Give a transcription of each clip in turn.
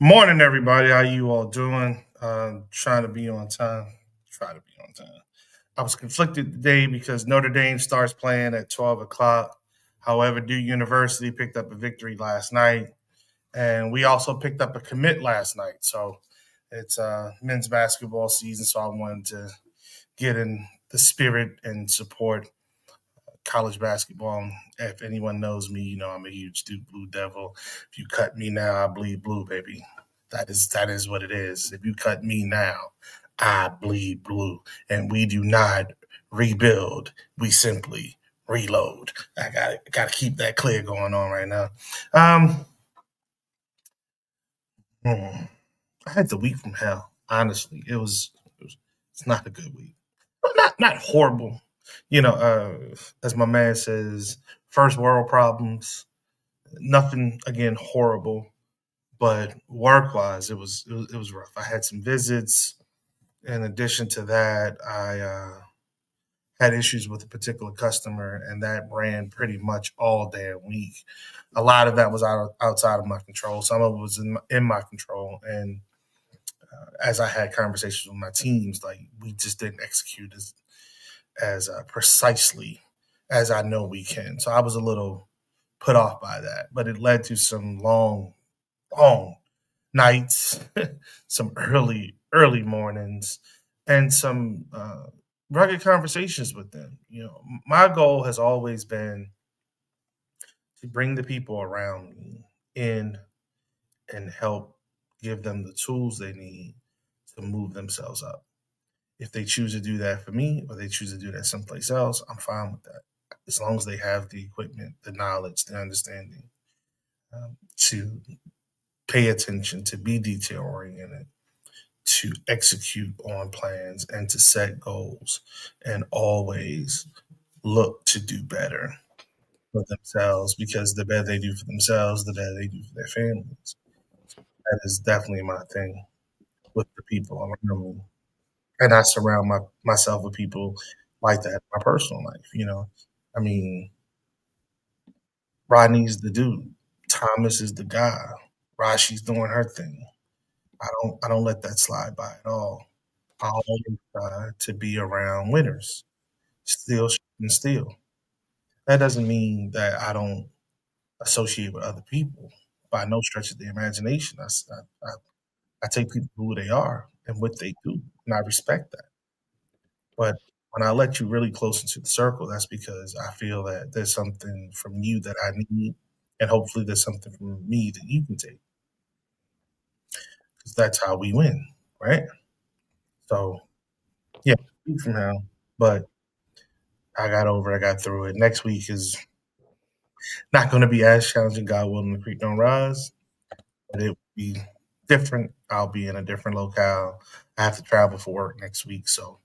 Morning, everybody. How you all doing? Trying to be on time. Try to be on time. I was conflicted today because Notre Dame starts playing at 12 o'clock. However, Duke University picked up a victory last night, and we also picked up a commit last night. So it's men's basketball season. So I wanted to get in the spirit and support college basketball. If anyone knows me, you know I'm a huge Duke Blue Devil. If you cut me now, I bleed blue, baby. That is what it is. If you cut me now, I bleed blue. And we do not rebuild. We simply reload. I gotta keep that clear going on right now. Um hmm, I had the week from hell. Honestly, it's not a good week. Not horrible. As my man says, first world problems. Nothing again horrible, but work wise, it was rough. I had some visits. In addition to that, I had issues with a particular customer, and that ran pretty much all damn week. A lot of that was outside of my control. Some of it was in my control, and as I had conversations with my teams, like we just didn't execute as precisely as I know we can. So I was a little put off by that, but it led to some long nights, some early mornings, and some rugged conversations with them. My goal has always been to bring the people around me in and help give them the tools they need to move themselves up. If they choose to do that for me or they choose to do that someplace else, I'm fine with that. As long as they have the equipment, the knowledge, the understanding to pay attention, to be detail oriented, to execute on plans, and to set goals, and always look to do better for themselves because the better they do for themselves, the better they do for their families. That is definitely my thing with the people around me. And I surround myself with people like that in my personal life. I mean, Rodney's the dude. Thomas is the guy. Rashi's doing her thing. I don't let that slide by at all. I always try to be around winners. Still and still. That doesn't mean that I don't associate with other people by no stretch of the imagination. I take people for who they are and what they do, and I respect that. But when I let you really close into the circle, that's because I feel that there's something from you that I need, and hopefully there's something from me that you can take, because that's how we win, right? So, yeah, week from now, but I got over it, I got through it. Next week is not going to be as challenging, God willing, the creek don't rise, but it will be different. I'll be in a different locale. I have to travel for work next week, so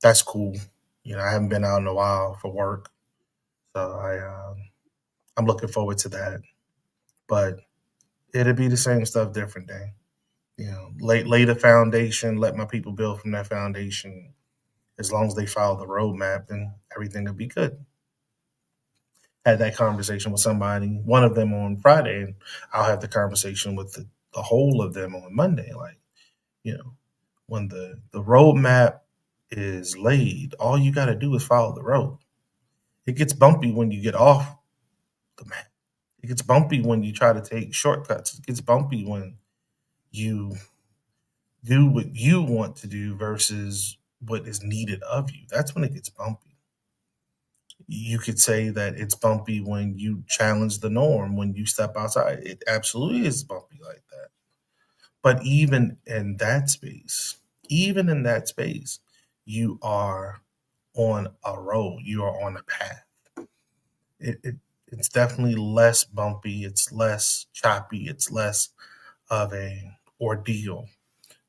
that's cool. I haven't been out in a while for work, so I'm looking forward to that. But it'll be the same stuff, different day. Lay the foundation, let my people build from that foundation. As long as they follow the roadmap, then everything will be good. Had that conversation with somebody, one of them on Friday, and I'll have the conversation with the whole of them on Monday. Like, you know, when the roadmap is laid, all you got to do is follow the road. It gets bumpy when you get off the map. It gets bumpy when you try to take shortcuts. It gets bumpy when you do what you want to do versus what is needed of you. That's when it gets bumpy. You could say that it's bumpy when you challenge the norm, when you step outside. It absolutely is bumpy like that. But even in that space, you are on a road, you are on a path. It's definitely less bumpy, it's less choppy, it's less of a ordeal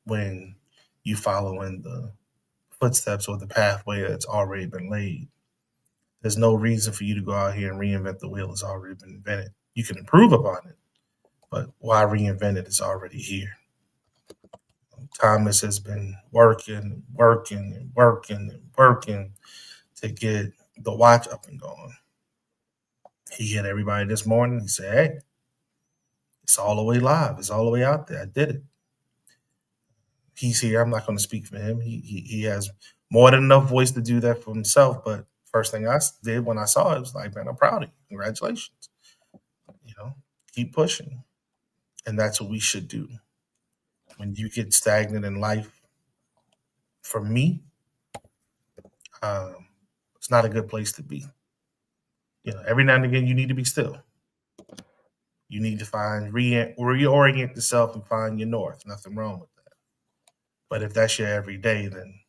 when you follow in the footsteps or the pathway that's already been laid. There's no reason for you to go out here and reinvent the wheel. It's already been invented. You can improve upon it, but why reinvent it? It's already here. Thomas has been working, working, and working, and working to get the watch up and going. He hit everybody this morning. He said, "Hey, It's all the way live. It's all the way out there. I did it. He's here. I'm not going to speak for him. He has more than enough voice to do that for himself. But first thing I did when I saw it was like, man, I'm proud of you. Congratulations. You know, keep pushing, and that's what we should do. When you get stagnant in life, for me, um, it's not a good place to be. Every now and again, you need to be still. You need to find reorient yourself and find your north. Nothing wrong with that. But if that's your everyday, then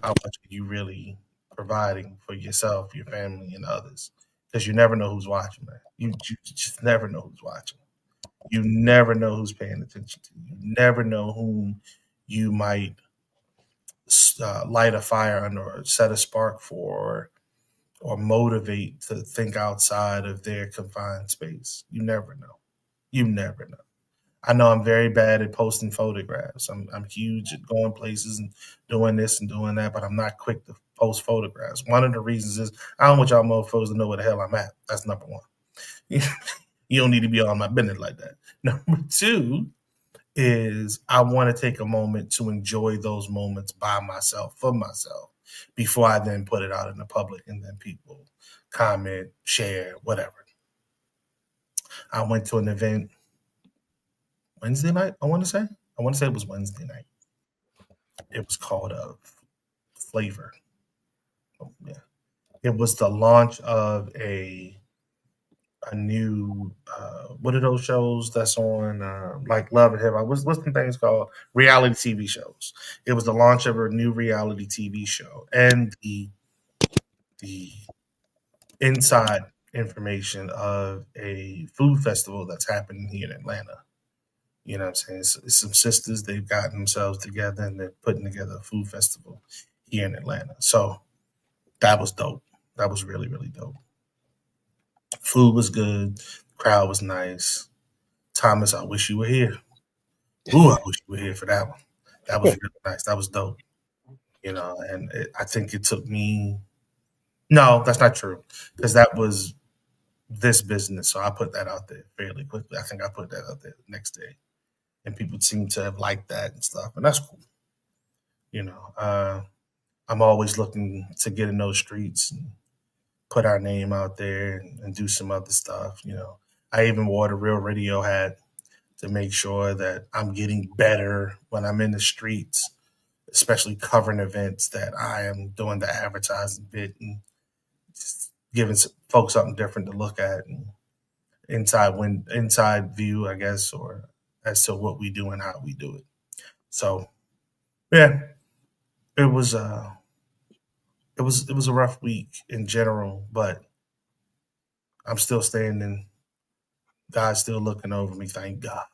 how much are you really providing for yourself, your family, and others? Because you never know who's watching, man. You just never know who's watching. You never know who's paying attention to you. You never know whom you might light a fire under or set a spark for or motivate to think outside of their confined space. You never know. You never know. I know I'm very bad at posting photographs. I'm huge at going places and doing this and doing that, but I'm not quick to post photographs. One of the reasons is I don't want y'all motherfuckers to know where the hell I'm at. That's number one. You don't need to be on my business like that. Number two is I want to take a moment to enjoy those moments by myself, for myself, before I then put it out in the public and then people comment, share, whatever. I went to an event Wednesday night, I want to say. I want to say it was Wednesday night. It was called Flavor. Oh, yeah. It was the launch of a new what are those shows that's on like Love and Hip Hop? What's the things called? Reality TV shows. It was the launch of a new reality TV show and the inside information of a food festival that's happening here in Atlanta. You know what I'm saying? It's some sisters, they've gotten themselves together and they're putting together a food festival here in Atlanta. So that was dope. That was really, really dope. Food was good. Crowd was nice. Thomas, I wish you were here. Ooh, I wish you were here for that one. That was really nice. That was dope. And I think it took me. No, that's not true because that was this business. So I put that out there fairly quickly. I think I put that out there the next day, and people seem to have liked that and stuff, and that's cool. You know, uh, I'm always looking to get in those streets and put our name out there and do some other stuff. I even wore the Real Radio hat to make sure that I'm getting better when I'm in the streets, especially covering events that I am doing the advertising bit and just giving folks something different to look at and inside view, I guess, or as to what we do and how we do it. So yeah, it was it was a rough week in general, but I'm still standing. God's still looking over me. Thank God.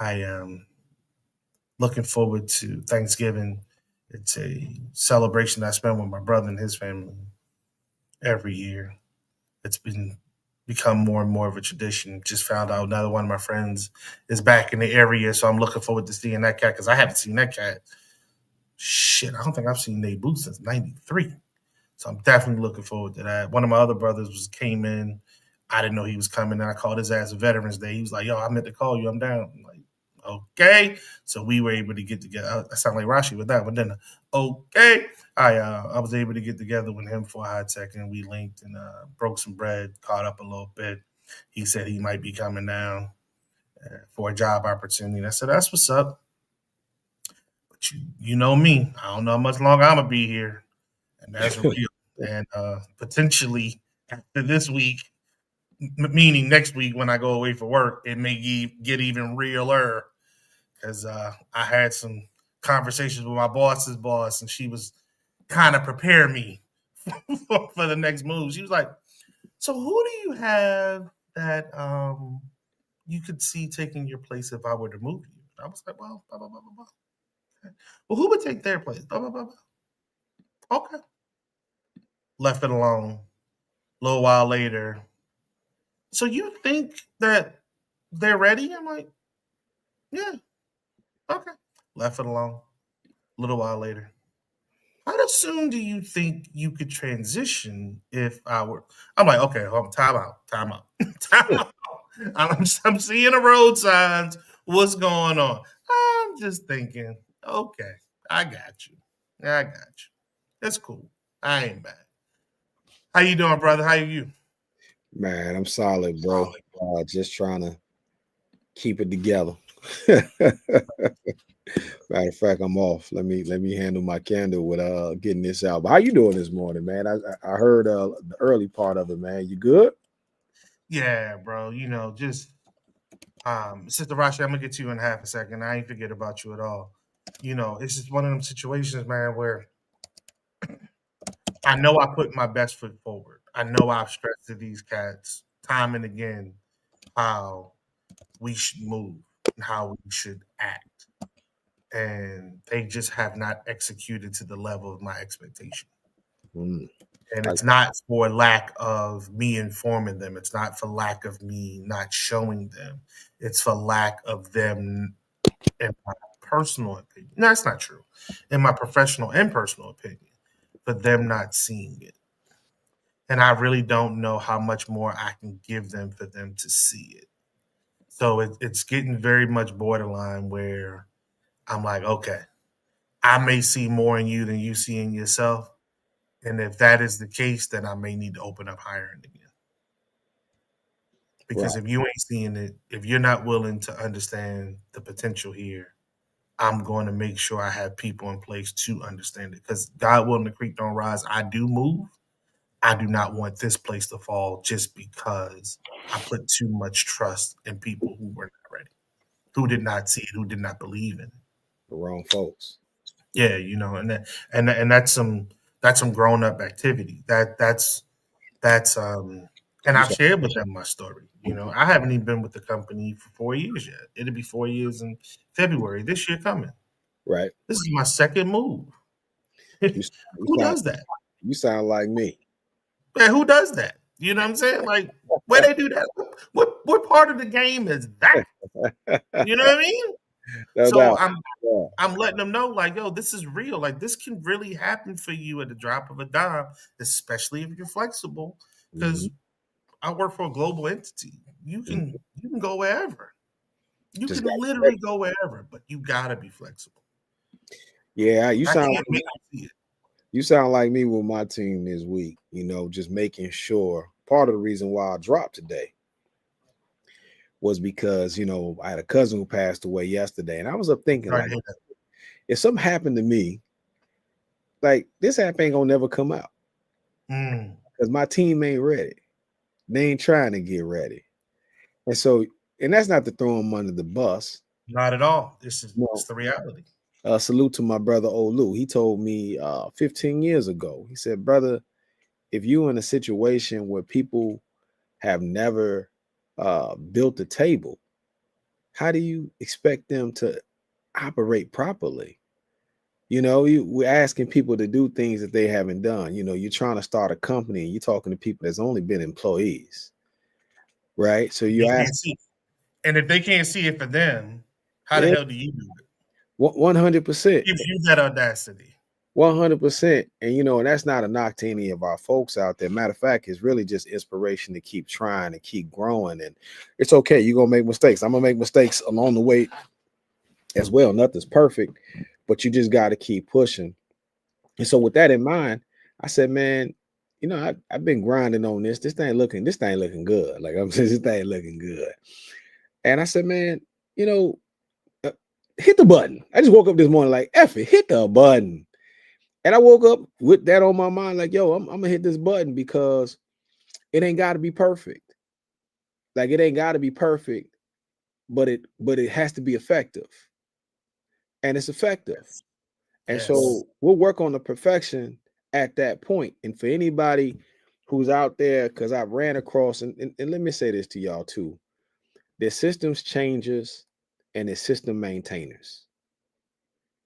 I am looking forward to Thanksgiving. It's a celebration I spend with my brother and his family every year. It's become more and more of a tradition. Just found out another one of my friends is back in the area, so I'm looking forward to seeing that cat because I haven't seen that cat. Shit, I don't think I've seen Nate Booth since '93. So I'm definitely looking forward to that. One of my other brothers came in. I didn't know he was coming, and I called his ass Veterans Day. He was like, "Yo, I meant to call you. I'm down." I'm like, okay. So we were able to get together. I sound like Rashi with that, but then okay. I was able to get together with him for high tech, and we linked and broke some bread, caught up a little bit. He said he might be coming down for a job opportunity. And I said, "That's what's up." But you know me. I don't know how much longer I'm gonna be here, and that's real. And potentially after this week, meaning next week when I go away for work, it may get even realer because I had some conversations with my boss's boss, and she was kind of prepare me for the next move. She was like, "So who do you have that you could see taking your place if I were to move you?" I was like, "Well, blah, blah, blah, blah, blah. Okay. Well, who would take their place? Blah blah blah blah." Okay, left it alone. A little while later, so you think that they're ready? I'm like, yeah, okay. Left it alone. A little while later, how soon do you think you could transition if I were? I'm like, okay, time out, time out, time out. I'm seeing the road signs. What's going on? I'm just thinking, okay, I got you. I got you. That's cool. I ain't bad. How you doing, brother? How are you? Man, I'm solid, bro. Solid. Just trying to keep it together. Matter of fact, I'm off. Let me handle my candle with getting this out. But how you doing this morning, man? I heard the early part of it, man. You good? Yeah, bro. Just Sister Rashi, I'm gonna get to you in half a second. I ain't forget about you at all. It's just one of them situations, man, where I know I put my best foot forward. I know I've stressed to these cats time and again how we should move and how we should act. And they just have not executed to the level of my expectation. Mm, And I, it's not for lack of me informing them. It's not for lack of me not showing them. It's for lack of them, in my personal opinion. No, that's not true. In my professional and personal opinion, for them not seeing it. And I really don't know how much more I can give them for them to see it. So it's getting very much borderline where I'm like, okay, I may see more in you than you see in yourself. And if that is the case, then I may need to open up hiring again. right, Because if you ain't seeing it, if you're not willing to understand the potential here, I'm going to make sure I have people in place to understand it. Because God willing, the creek don't rise. I do move. I do not want this place to fall just because I put too much trust in people who were not ready, who did not see it, who did not believe in it. the wrong folks. Yeah, and that's some grown up activity. That's and You I've said shared with them my story. I haven't even been with the company for 4 years yet. It'll be 4 years in February this year coming. right. This is my second move. You you Who sound does that? you sound like me. Man, who does that? You know what I'm saying? Like, where they do that? What part of the game is that? You know what I mean? No So doubt. I'm Yeah. I'm letting them know, like, yo, this is real. Like, this can really happen for you at the drop of a dime, especially if you're flexible. Mhm. Because I work for a global entity. You Mhm. can you can go wherever. You Just can got literally go wherever, but you gotta be flexible. yeah. You I sound can't make you see it. You sound like me with my team this week, just making sure. Part of the reason why I dropped today was because, I had a cousin who passed away yesterday. And I was up thinking, Sorry to like, hear that. if something happened to me, like, this app ain't gonna never come out Mm, because my team ain't ready. They ain't trying to get ready. And so, and that's not to throw them under the bus. not at all. This is No, it's the reality. salute to my brother Olu. He told me 15 years ago, he said, brother, if you in a situation where people have never built a table, how do you expect them to operate properly? We're asking people to do things that they haven't done. You're trying to start a company and you're talking to people that's only been employees, right? So you They ask, can't see. And if they can't see it for them, how the yeah, hell do you do it? 100%, Gives you that audacity. 100%. And and that's not a knock to any of our folks out there. Matter of fact, it's really just inspiration to keep trying and keep growing. And it's okay. You're gonna make mistakes. I'm gonna make mistakes along the way as well. Nothing's perfect, but you just got to keep pushing. And so, with that in mind, I said, man, I've been grinding on this. This thing looking good. Like I'm saying, this thing looking good. And I said, man, you know, uh, hit the button. I just woke up this morning like, F it, hit the button. And I woke up with that on my mind, like, yo, I'm gonna hit this button because it ain't got to be perfect. Like it ain't got to be perfect, but it has to be effective, and it's effective. And Yes. so we'll work on the perfection at that point. And for anybody who's out there, because I ran across, and let me say this to y'all too, there's systems changers and there's system maintainers.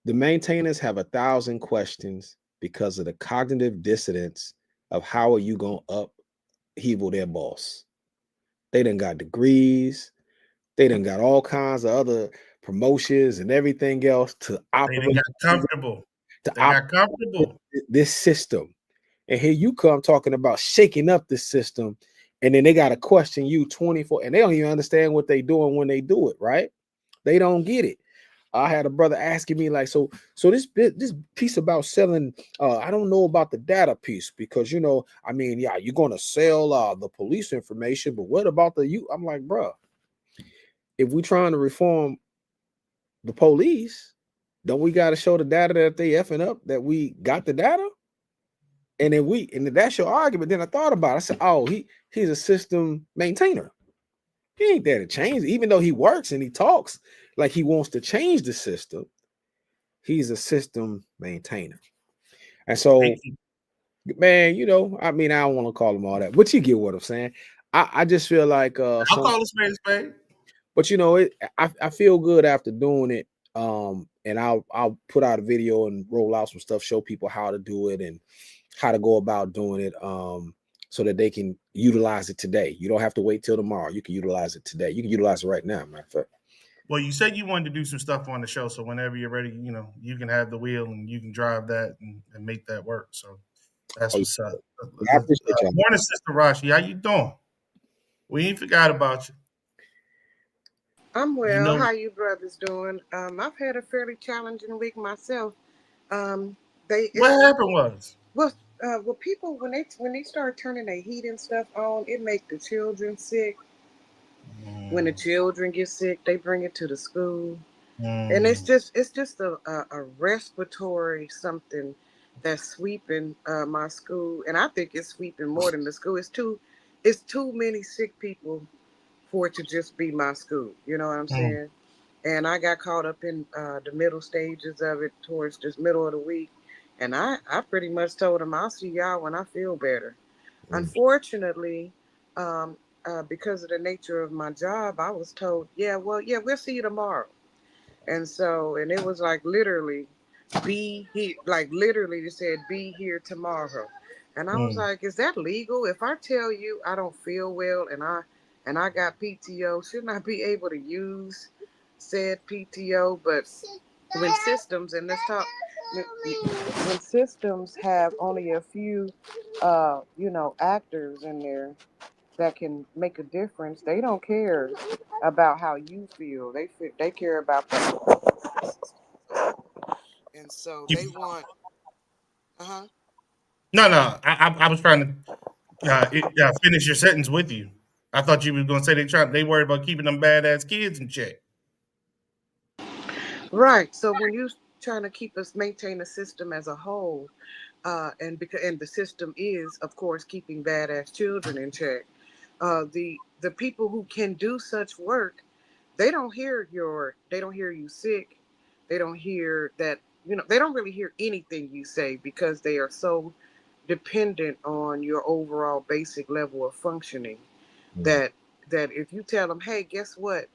The maintainers have 1,000 questions because of the cognitive dissonance of how are you going to upheaval their boss. They done got degrees. They done got all kinds of other promotions and everything else to They didn't operate got comfortable. to They operate got comfortable. this system. And here you come talking about shaking up the system And then they got to question you 24, and they don't even understand what they doing when they do it, right? They don't get it. I had a brother asking me like, so this piece about selling, I don't know about the data piece because I mean, yeah, you're gonna sell the police information, but what about the you? I'm like, bro, if we trying to reform the police, don't we got to show the data that they effing up, that we got the data? And if that's your argument, then I thought about it. I said, oh, he's a system maintainer. He ain't there to change it, even though he works and he talks like he wants to change the system. He's a system maintainer. And so, man, I mean, I don't want to call him all that, but you get what I'm saying. I just feel like I'll call a spade a spade. but I feel good after doing it. And I'll put out a video and roll out some stuff, show people how to do it and how to go about doing it. So that they can utilize it today. You don't have to wait till tomorrow. You can utilize it today. You can utilize it right now, matter of fact. Well, you said you wanted to do some stuff on the show, so whenever you're ready, you can have the wheel and you can drive that and make that work. So that's Oh, what's up. I appreciate y'all. Morning, Sister Rashi. How you doing? We ain't forgot about you. I'm You well. know How you brothers doing? I've had a fairly challenging week myself. Um, they what it's happened was. well, people when they start turning their heat and stuff on, it make the children sick. When the Mm, children get sick, they bring it to the school, and it's mm, just a respiratory something that's sweeping my school, and I think it's sweeping more than the school. It's too many sick people for it to just be my school. You know what I'm mm, saying? And I got caught up in the middle stages of it towards this middle of the week. And I pretty much told them, I'll see y'all when I feel better. Mm, Unfortunately, um, because of the nature of my job, I was told, yeah, well, yeah, we'll see you tomorrow. And it was like literally, be here, like literally, they said, be here tomorrow. And I was mm. like, is that legal? If I tell you I don't feel well and I got PTO, shouldn't I be able to use said PTO? But when systems and let's talk when systems have only a few actors in there that can make a difference, they don't care about how you feel. They care about the and so You, they want uh-huh. no, no. I was trying to finish your sentence with you. I thought you were going to say they worried about keeping them badass kids in check. Right. So when you trying to keep us maintain the system as a whole, and the system is, of course, keeping badass children in check. The people who can do such work, they don't hear you sick, they don't hear that they don't really hear anything you say because they are so dependent on your overall basic level of functioning mm, that if you tell them, hey, guess what,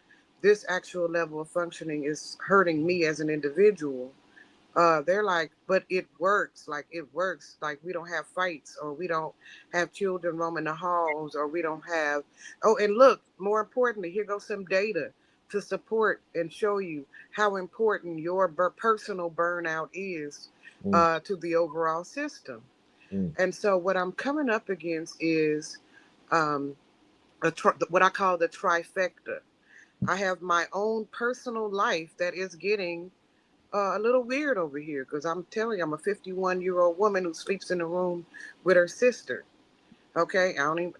this actual level of functioning is hurting me as an individual, they're like, but it works, like we don't have fights, or we don't have children roaming the halls, or we don't have, oh, and look, more importantly, here goes some data to support and show you how important your personal burnout is mm, to the overall system. mm, And so what I'm coming up against is um, what I call the trifecta. I have my own personal life that is getting a little weird over here because I'm telling you, I'm a 51-year-old woman who sleeps in a room with her sister. Okay, I'm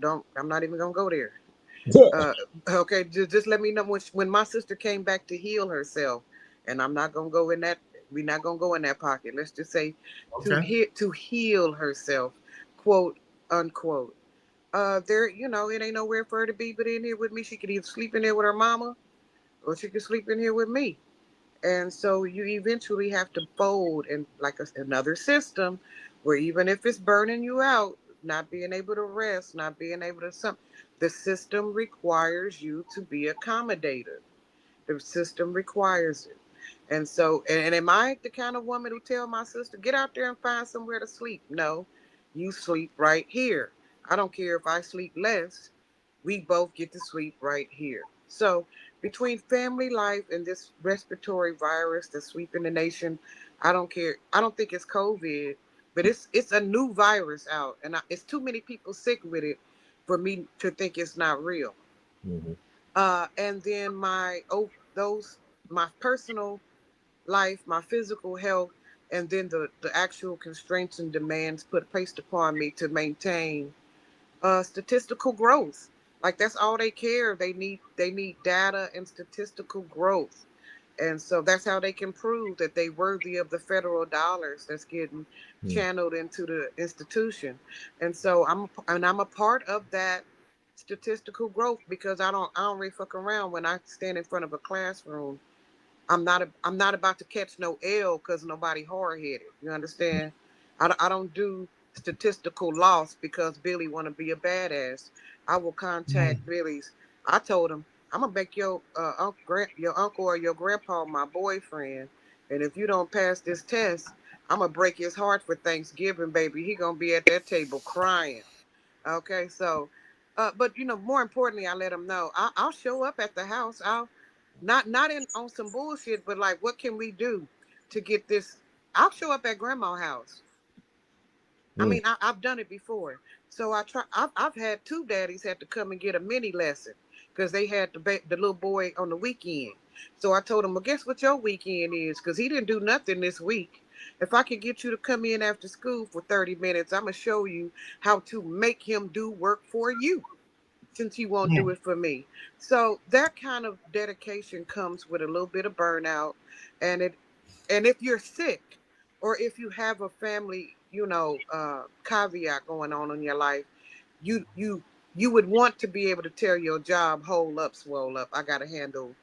not even gonna go there. Uh, okay, just let me know when my sister came back to heal herself, and I'm not gonna go in that. We're not gonna go in that pocket. Let's just say Okay. to heal herself, quote unquote. There, it ain't nowhere for her to be but in here with me. She could either sleep in there with her mama, or she could sleep in here with me. And so you eventually have to fold in like another system where even if it's burning you out, not being able to rest, not being able to the system requires you to be accommodated. The system requires it. And so, and am I the kind of woman who tell my sister, get out there and find somewhere to sleep? No, you sleep right here. I don't care if I sleep less, we both get to sleep right here. So between family life and this respiratory virus that's sweeping the nation, I don't care. I don't think it's COVID, but it's a new virus out, and it's too many people sick with it for me to think it's not real. Mm-hmm. And then my personal life, my physical health, and then the actual constraints and demands placed upon me to maintain statistical growth. Like that's all they care. They need data and statistical growth. And so that's how they can prove that they worthy of the federal dollars that's getting channeled into the institution. And so I'm a part of that statistical growth because I don't really fuck around when I stand in front of a classroom. I'm not about to catch no L because nobody hard headed. You understand? I don't do statistical loss because Billy want to be a badass. I will contact Mm. Billy's. I told him I'm gonna make your uncle or your grandpa my boyfriend, and if you don't pass this test, I'm gonna break his heart for Thanksgiving, baby. He gonna be at that table crying. Okay, so, but more importantly, I let them know I'll show up at the house. I'll not in on some bullshit, but like, what can we do to get this? I'll show up at grandma's house. I Mm. mean, I've done it before. So I try. I've had two daddies had to come and get a mini lesson because they had the little boy on the weekend. So I told him, well, guess what your weekend is? Because he didn't do nothing this week. If I can get you to come in after school for 30 minutes, I'm gonna show you how to make him do work for you since he won't do Mm. it for me. So that kind of dedication comes with a little bit of burnout, and if you're sick or if you have a family, caveat going on in your life, you would want to be able to tell your job, hold up, swole up, I got to handle.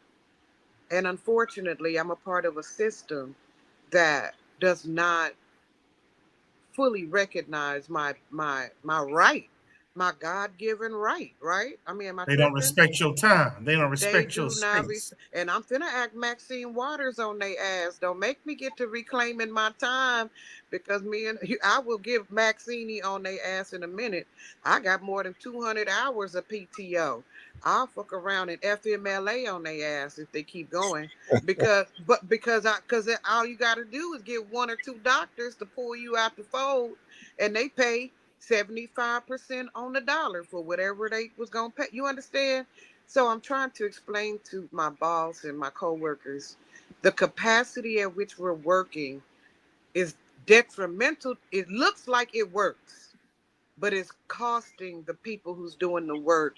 And unfortunately, I'm a part of a system that does not fully recognize my right, my God-given right, right? I mean, am I They don't tripping? respect your time. They don't They respect your do not, space. and I'm finna act Maxine Waters on their ass. Don't make me get to reclaiming my time, because me and I will give Maxine on their ass in a minute. I got more than 200 hours of PTO. I'll fuck around and FMLA on their ass if they keep going, because all you got to do is get one or two doctors to pull you out the fold, and they pay 75% on the dollar for whatever they was gonna pay. You understand? So I'm trying to explain to my boss and my coworkers the capacity at which we're working is detrimental. It looks like it works, but it's costing the people who's doing the work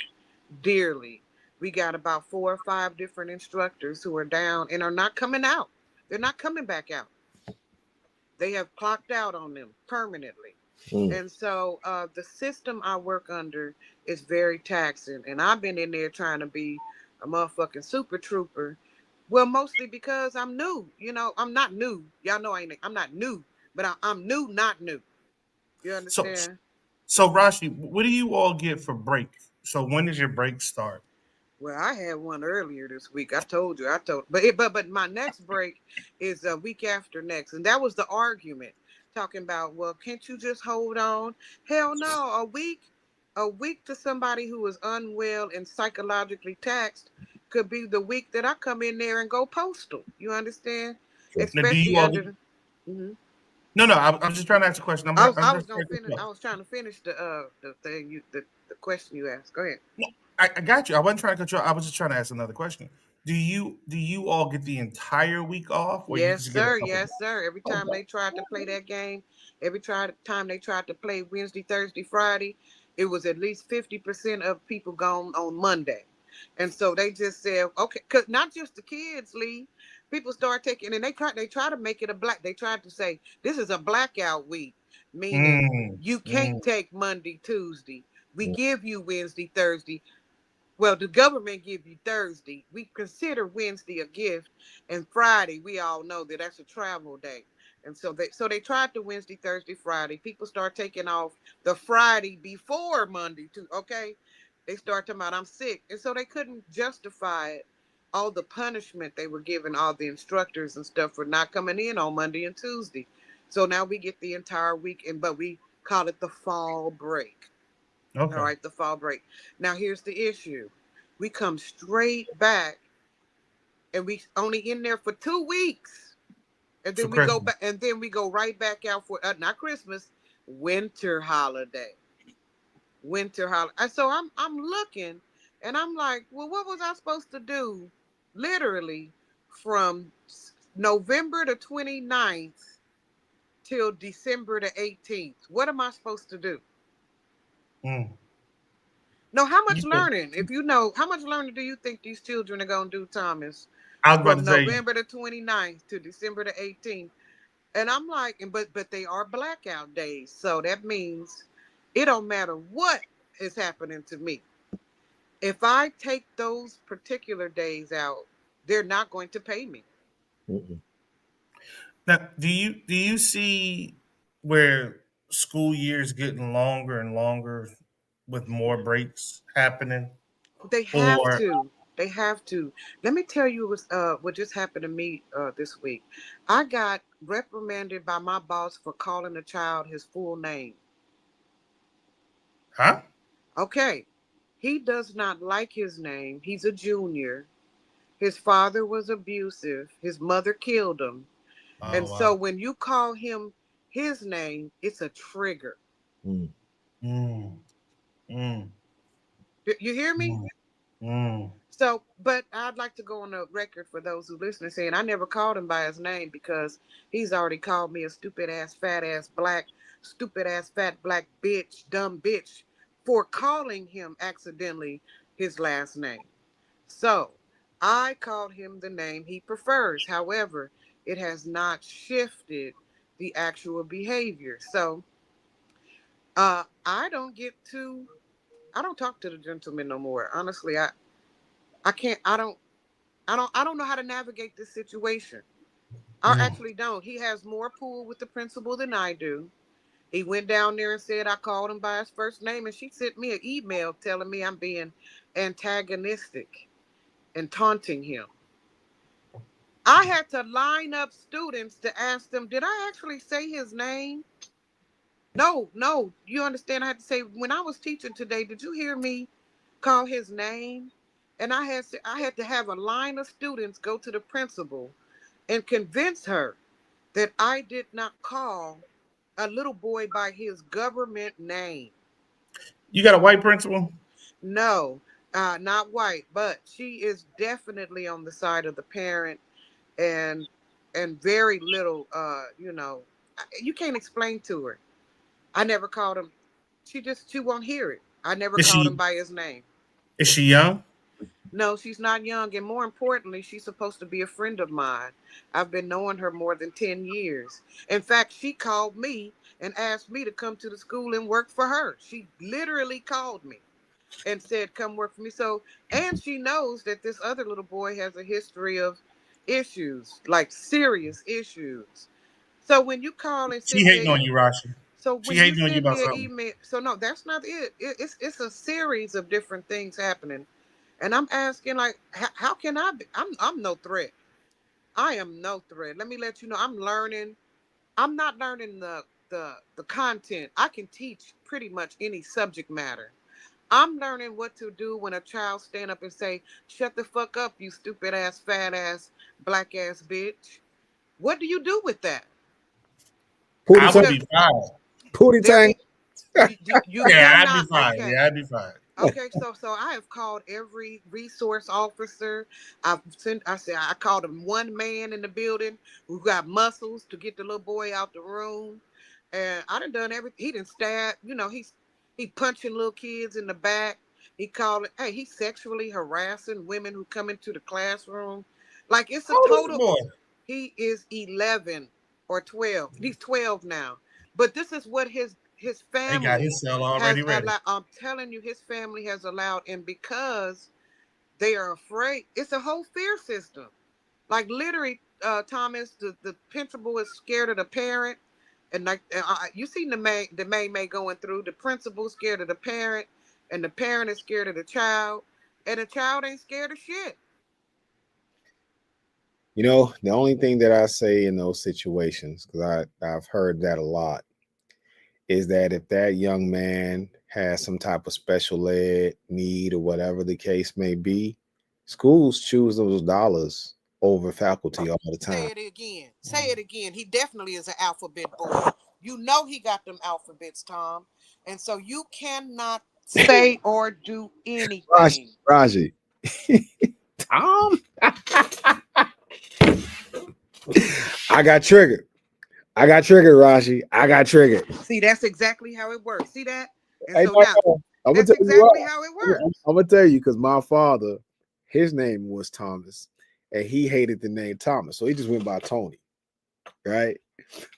dearly. We got about 4 or 5 different instructors who are down and are not coming out. They're not coming back out. They have clocked out on them permanently. Mm. And so the system I work under is very taxing. And I've been in there trying to be a motherfucking super trooper. Well, mostly because I'm new. I'm not new. Y'all know I'm not new, but I'm new, not new. You So, understand? so Rashi, what do you all get for break? So when does your break start? Well, I had one earlier this week. I told you. But my next break is a week after next, and that was the argument talking about. Well, can't you just hold on? Hell no. A week to somebody who is unwell and psychologically taxed could be the week that I come in there and go postal. You understand? Sure. Now, do you Especially all? under the. Mm-hmm. No, no. I'm just trying to ask a question. I was I'm I was just gonna trying to finish. I was trying to finish the thing the question you asked. Go ahead. No, I got you. I wasn't trying to control. I was just trying to ask another question. Do you all get the entire week off, or you Yes, just get a sir. couple Yes, days? sir. Every time Okay. they tried to play that game, time they tried to play Wednesday, Thursday, Friday, it was at least 50% of people gone on Monday. And so they just said, okay, because not just the kids leave. People start taking, and they try to make it a black. They tried to say this is a blackout week, meaning Mm, you can't mm. take Monday, Tuesday. We Mm. give you Wednesday, Thursday. Well, the government give you Thursday. We consider Wednesday a gift, and Friday we all know that that's a travel day. And so they tried the Wednesday, Thursday, Friday. People start taking off the Friday before Monday too. Okay, they start talking about I'm sick, and so they couldn't justify it. All the punishment they were giving all the instructors and stuff for not coming in on Monday and Tuesday. So now we get the entire week, but we call it the fall break. All Okay. right, the fall break. Now here's the issue. We come straight back and we only in there for 2 weeks. And For then we go Christmas. back and then we go right back out for not Christmas, winter holiday. winter holiday. So I'm looking, and I'm like, well, what was I supposed to do? Literally, from November the 29th till December the 18th. What am I supposed to do? Mm. No, how You much said, learning? If you know, how much learning do you think these children are going to do, Thomas? I was about From to say, November the 29th to December the 18th. And I'm like, but they are blackout days. So that means it don't matter what is happening to me. If I take those particular days out, they're not going to pay me. Mm-mm. now, do you see where school years getting longer and longer with more breaks happening? They have Or to. They have to. Let me tell you what just happened to me this week. I got reprimanded by my boss for calling a child his full name. huh? Okay. He does not like his name. He's a junior. His father was abusive. His mother killed him. And Oh so wow. when you call him his name, it's a trigger. Mm. Mm, mm, You hear me? mm, mm. So, but I'd like to go on the record for those who listen saying I never called him by his name because he's already called me a stupid ass, fat ass, black, stupid ass, fat black bitch, dumb bitch for calling him accidentally his last name. So I called him the name he prefers. However, it has not shifted the actual behavior. So I don't get to I don't talk to the gentleman no more. Honestly, I can't I don't know how to navigate this situation. I Mm. actually don't. He has more pull with the principal than I do. He went down there and said I called him by his first name, and she sent me an email telling me I'm being antagonistic and taunting him. I had to line up students to ask them, did I actually say his name? No, no. You understand? I had to say, when I was teaching today, did you hear me call his name? And I had to have a line of students go to the principal and convince her that I did not call a little boy by his government name. You got a white principal? No, not white, but she is definitely on the side of the parent, and very little you can't explain to her. I never called him. She won't hear it. I never Is called him she by his name. is she young? No, she's not young, and more importantly, she's supposed to be a friend of mine. I've been knowing her more than 10 years. In fact, she called me and asked me to come to the school and work for her. She literally called me and said, come work for me. So, and she knows that this other little boy has a history of issues, like serious issues. So when you call and She send me hating on you, Rashi. so She when you hating on you send about me an something. email, so no, that's not it. It's a series of different things happening, and I'm asking like, how can I be? I'm no threat. I am no threat. Let me let you know. I'm learning. I'm not learning the content. I can teach pretty much any subject matter. I'm learning what to do when a child stand up and say, "Shut the fuck up, you stupid ass, fat ass, black ass bitch." What do you do with that? Pootie I would tang. Because be fired. Pootie there, tang. you Yeah, I'd be cannot. fired. Okay, Yeah, I'd be fired. okay. So I have called every resource officer. I said I called him one man in the building who got muscles to get the little boy out the room, and I done everything. He didn't stab. He punching little kids in the back. He called it. Hey, he's sexually harassing women who come into the classroom. Like it's a How old is the total. boy? He is 11 or 12. He's 12 now. But this is what his He got family his cell already has ready. allowed. I'm telling you, his family has allowed, and because they are afraid, it's a whole fear system. Like literally, Thomas, the principal is scared of the parent, and like you seen the May going through. The principal scared of the parent, and the parent is scared of the child, and the child ain't scared of shit. You know, the only thing that I say in those situations, because I've heard that a lot, is that if that young man has some type of special ed need or whatever the case may be, schools choose those dollars over faculty all the Say time. it again. Say it again. He definitely is an alphabet boy. You know he got them alphabets, Tom. And so you cannot say or do anything. Raji. Tom. I got triggered. Raji. I got triggered. See, that's exactly how it works. See that? And Hey, so now I'm gonna that's tell you exactly what. how it works. I'm gonna tell you because my father, his name was Thomas, and he hated the name Thomas, so he just went by Tony, right?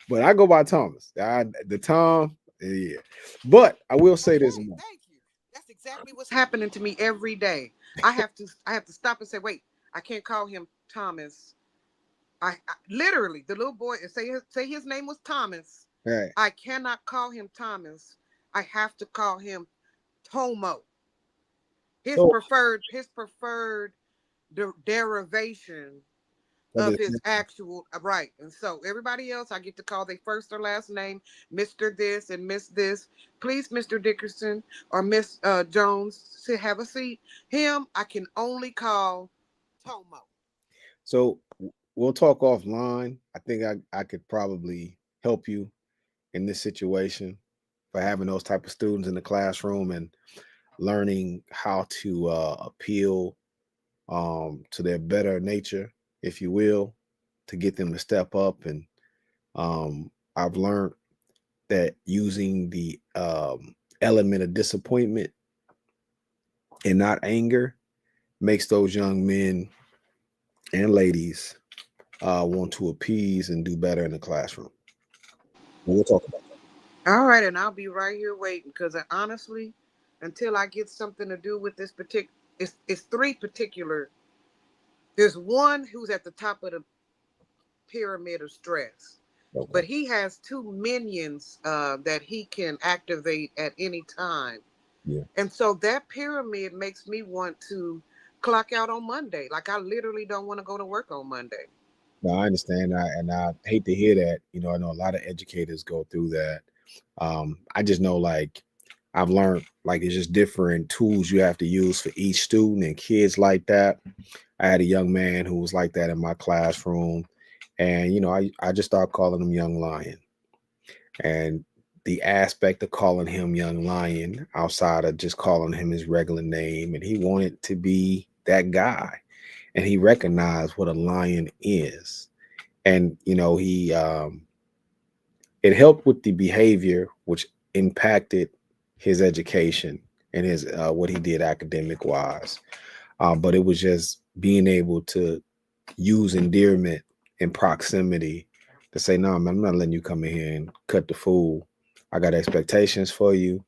But I go by Thomas. The Tom, yeah. But I will say this. Okay, thank you. That's exactly what's happening to me every day. I have to stop and say, wait, I can't call him Thomas. I literally the little boy and say his name was Thomas. Right. I cannot call him Thomas. I have to call him Tomo. His So preferred derivation of of his, his actual right. And so everybody else I get to call their first or last name, Mr. This and Miss This. Please, Mr. Dickerson or Miss Jones, to have a seat. Him, I can only call Tomo. so we'll talk offline. I think I could probably help you in this situation for having those type of students in the classroom and learning how to appeal to their better nature, if you will, to get them to step up. And I've learned that using the element of disappointment and not anger makes those young men and ladies want to appease and do better in the classroom. And we'll talk about that. All right, and I'll be right here waiting because honestly, until I get something to do with this particular, it's three particular. There's one who's at the top of the pyramid of stress, Okay. but he has two minions that he can activate at any time. Yeah. And so that pyramid makes me want to clock out on Monday. Like I literally don't want to go to work on Monday. No, I understand. And I hate to hear that. I know a lot of educators go through that. I just know, like, I've learned, like, it's just different tools you have to use for each student and kids like that. I had a young man who was like that in my classroom. And, I just started calling him Young Lion. And the aspect of calling him Young Lion outside of just calling him his regular name, and he wanted to be that guy. And he recognized what a lion is. And, he it helped with the behavior, which impacted his education and his what he did academic wise. But it was just being able to use endearment and proximity to say, no, man, I'm not letting you come in here and cut the fool. I got expectations for you.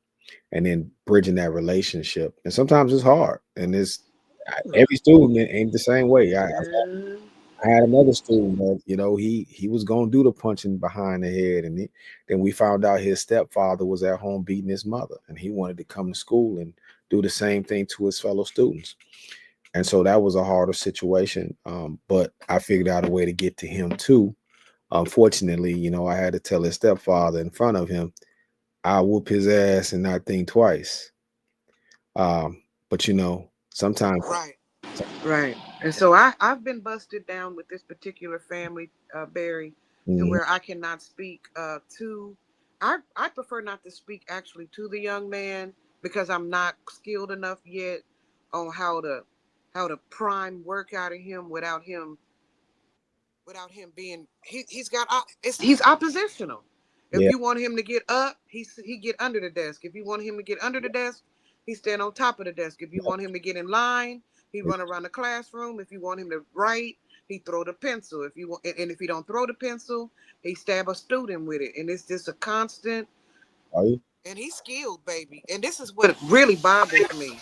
And then bridging that relationship. And sometimes it's hard. And every student ain't the same way. I had another student that, he was going to do the punching behind the head. And then we found out his stepfather was at home beating his mother. And he wanted to come to school and do the same thing to his fellow students. And so that was a harder situation. But I figured out a way to get to him too. Unfortunately, I had to tell his stepfather in front of him, I'll whoop his ass and not think twice. But sometimes. Right. And so I've been busted down with this particular family, Barry, to where I cannot speak to. I prefer not to speak actually to the young man because I'm not skilled enough yet on how to prime work out of him without him being he's oppositional. If Yeah. you want him to get up, he get under the desk. If you want him to get under the desk, he stand on top of the desk. If you want him to get in line, he run around the classroom. If you want him to write, he throw the pencil. If you want, and if he don't throw the pencil, he stab a student with it. And it's just a constant. Are you? And he's skilled, baby. And this is what really bothers me.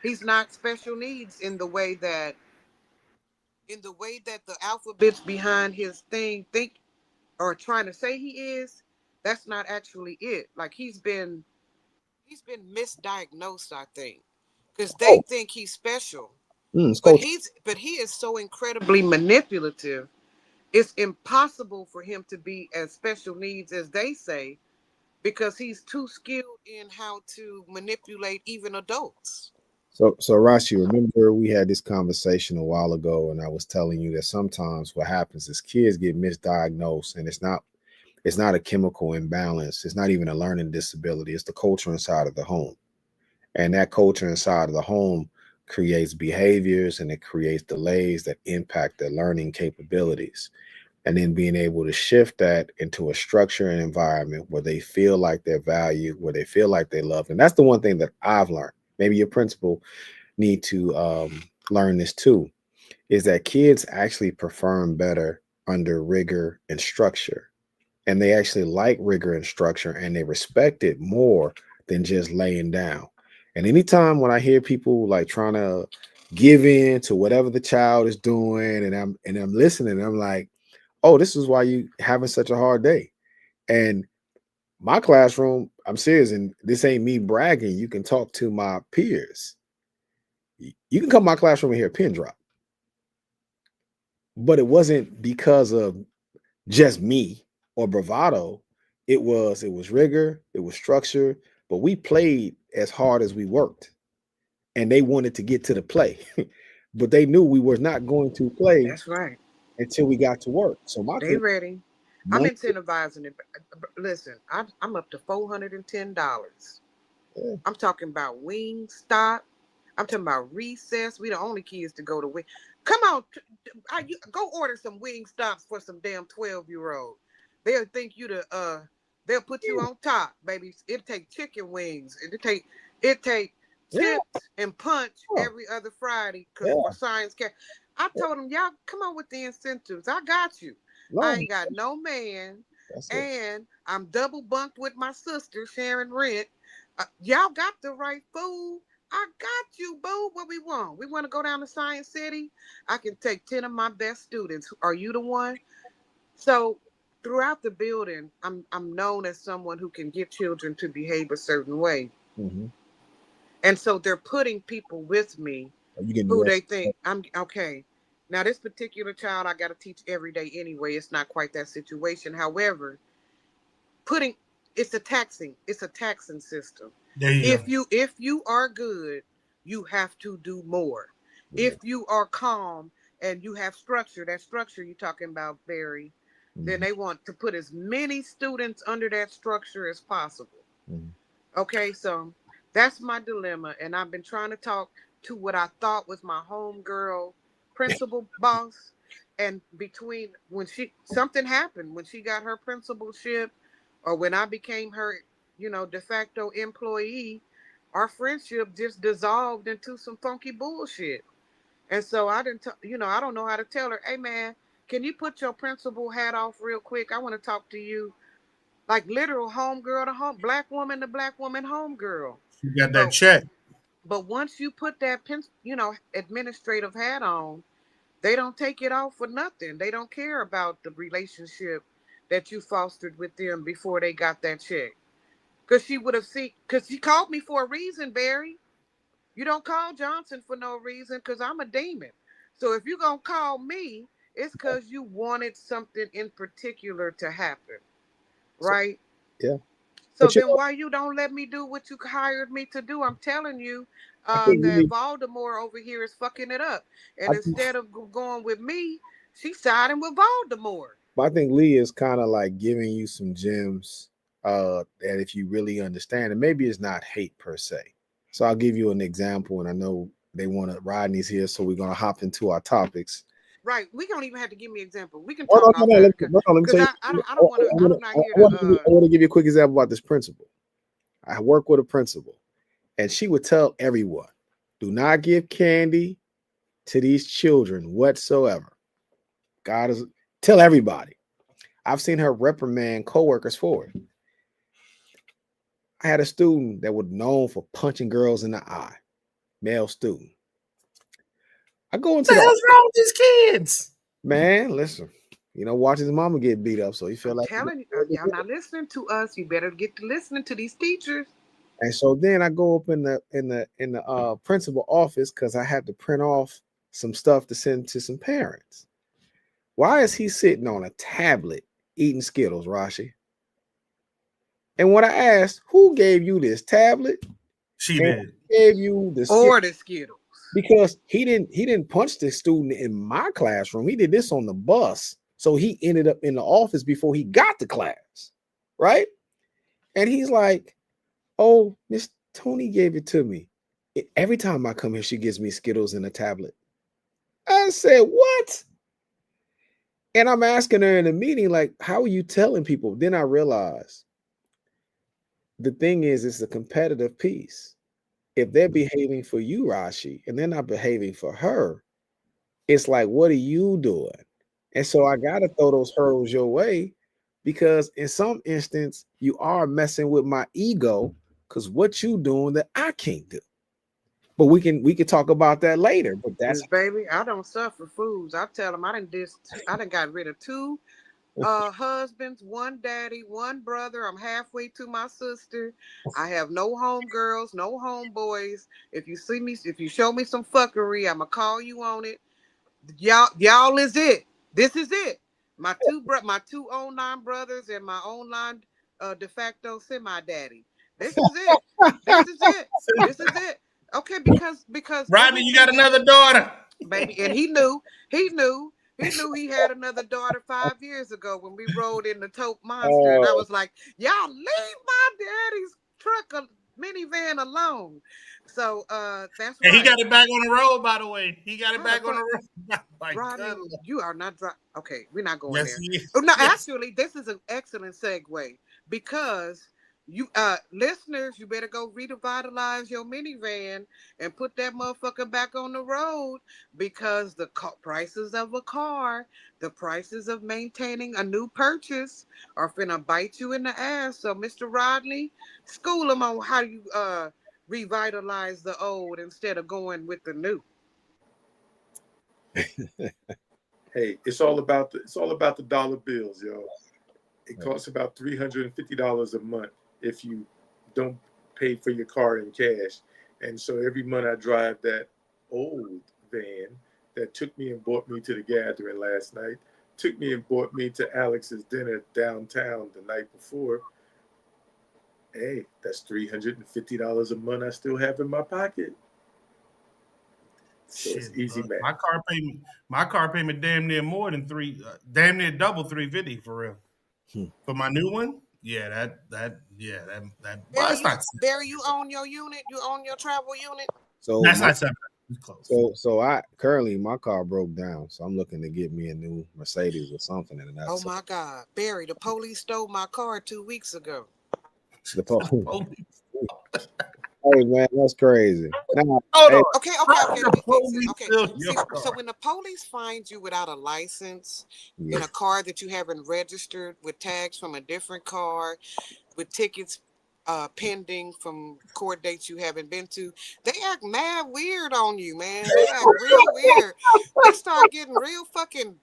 He's not special needs in the way that the alphabets behind his thing think or trying to say he is. That's not actually it. Like he's been misdiagnosed, I think, because they Oh, think he's special, it's but coach. he is so incredibly manipulative. It's impossible for him to be as special needs as they say because he's too skilled in how to manipulate even adults. So Rashi, remember we had this conversation a while ago, and I was telling you that sometimes what happens is kids get misdiagnosed, and it's not a chemical imbalance. It's not even a learning disability. It's the culture inside of the home. And that culture inside of the home creates behaviors and it creates delays that impact their learning capabilities. And then being able to shift that into a structure and environment where they feel like they're valued, where they feel like they love. And that's the one thing that I've learned. Maybe your principal need to learn this too, is that kids actually perform better under rigor and structure. And they actually like rigor and structure and they respect it more than just laying down. And anytime when I hear people like trying to give in to whatever the child is doing, and I'm listening, I'm like, oh, this is why you having such a hard day. And my classroom, I'm serious, and this ain't me bragging. You can talk to my peers. You can come to my classroom and hear a pin drop. But it wasn't because of just me or bravado. It was rigor, it was structure, but we played as hard as we worked. And they wanted to get to the play. But they knew we were not going to play That's right. until we got to work. So my They thing, ready. I'm Monday, incentivizing it. Listen, I'm up to $410. yeah, I'm talking about wing stop. I'm talking about recess. We the only kids to go to wing. Come on, go order some wing stops for some damn 12-year-old. They'll think you the they'll put you on top, baby. It take chicken wings. It take yeah, chips and punch yeah, every other Friday because for yeah, science camp. I told them, y'all come on with the incentives. I got you. I no, ain't got no man, that's it. and I'm double bunked with my sister sharing rent. Y'all got the right food. I got you, boo. What we want? We want to go down to Science City. I can take 10 of my best students. Are you the one? So throughout the building, I'm known as someone who can get children to behave a certain way. Mm-hmm. And so they're putting people with me You getting who the they think I'm okay. Now this particular child I got to teach every day anyway. It's not quite that situation. However, putting it's a taxing system. There you go. If you are good, you have to do more. yeah. If you are calm and you have structure, that structure you're talking about, Barry, then Mm-hmm. they want to put as many students under that structure as possible. Mm-hmm. Okay, so that's my dilemma, and I've been trying to talk to what I thought was my homegirl principal boss, and between when she something happened when she got her principalship, or when I became her, de facto employee, our friendship just dissolved into some funky bullshit. And so I didn't, I don't know how to tell her, hey man, can you put your principal hat off real quick? I want to talk to you like literal homegirl to home, black woman homegirl. You got that But check. but once you put that administrative hat on, they don't take it off for nothing. They don't care about the relationship that you fostered with them before they got that check. Cause she would have seen, cause she called me for a reason, Barry. You don't call Johnson for no reason, cause I'm a demon. So if you're gonna call me, it's cause you wanted something in particular to happen, So right? yeah, So but then why you don't let me do what you hired me to do? I'm telling you, I think that we, Voldemort over here is fucking it up. I And think, instead of going with me, she's siding with Voldemort. I think Lee is kind of like giving you some gems that if you really understand, and maybe it's not hate per se. So I'll give you an example, and I know they want to Rodney's here, so we're gonna hop into our topics. Right. We don't even have to give me an example. We can Oh no, talk no, no, outside no, no, let me because tell you. I don't want to, I'm not here to, I want to give you a quick example about this principal. I work with a principal, and she would tell everyone, "Do not give candy to these children whatsoever." God is tell everybody. I've seen her reprimand coworkers for it. I had a student that was known for punching girls in the eye, male student. I go What into the the hell's wrong with these kids? man, listen, watch his mama get beat up, so he feel I'm like telling you, y'all not listening to us. You better get to listening to these teachers. and so then I go up in the principal office because I had to print off some stuff to send to some parents. Why is he sitting on a tablet eating Skittles, Rashi? And when I asked, who gave you this tablet She and did. gave you the Skittles? Or the Skittles. Because he didn't punch the student in my classroom. He did this on the bus. So he ended up in the office before he got to class. Right. And he's like, oh, Miss Tony gave it to me. Every time I come here, she gives me Skittles and a tablet. I said, what? And I'm asking her in a meeting, like, how are you telling people? Then I realized the thing is, it's a competitive piece. If they're behaving for you, Rashi, and they're not behaving for her, it's like, what are you doing? And so I got to throw those hurdles your way, because in some instance, you are messing with my ego, because what you doing that I can't do. But we can talk about that later. But that's baby, I don't suffer fools. I tell them I done got rid of 2 husbands, 1 daddy, 1 brother. I'm halfway to my sister. I have no home girls, no homeboys. If you show me some fuckery, I'ma call you on it. Y'all is it. This is it. My 2 online brothers and my online de facto semi daddy. This is it. This is it. This is it. Okay, because Rodney, you got another daughter. baby, and he had another daughter 5 years ago when we rode in the Taupe Monster, and I was like, y'all leave my daddy's truck minivan alone. So that's And right. he got it back on the road, by the way. He got it back on the road. Rodney, you are not okay, we're not going yes, there. he is. Oh, no, Yes. actually, this is an excellent segue, because you listeners, you better go revitalize your minivan and put that motherfucker back on the road, because the prices of a car, the prices of maintaining a new purchase are finna bite you in the ass. So, Mr. Rodney, school them on how you revitalize the old instead of going with the new. Hey, it's all about the dollar bills, yo. It costs about $350 a month if you don't pay for your car in cash. And so every month I drive that old van that took me and brought me to the gathering last night, took me and brought me to Alex's dinner downtown the night before. Hey, that's $350 a month I still have in my pocket. So Shit, it's easy math. my car payment damn near more than damn near double 350 for real. For my new one, yeah, that well, it's not. Barry, you own your unit? You own your travel unit? so That's not separate. It's close. so I currently, my car broke down, so I'm looking to get me a new Mercedes or something. And that's Oh my God, Barry, the police stole my car 2 weeks ago. the police. Hey man, that's crazy. Now, Hold hey, on. Okay. The police Okay. steal your So car. when the police finds you without a license yeah. in a car that you haven't registered, with tags from a different car, with tickets pending from court dates you haven't been to, they act mad weird on you, man. They act real weird. They start getting real fucking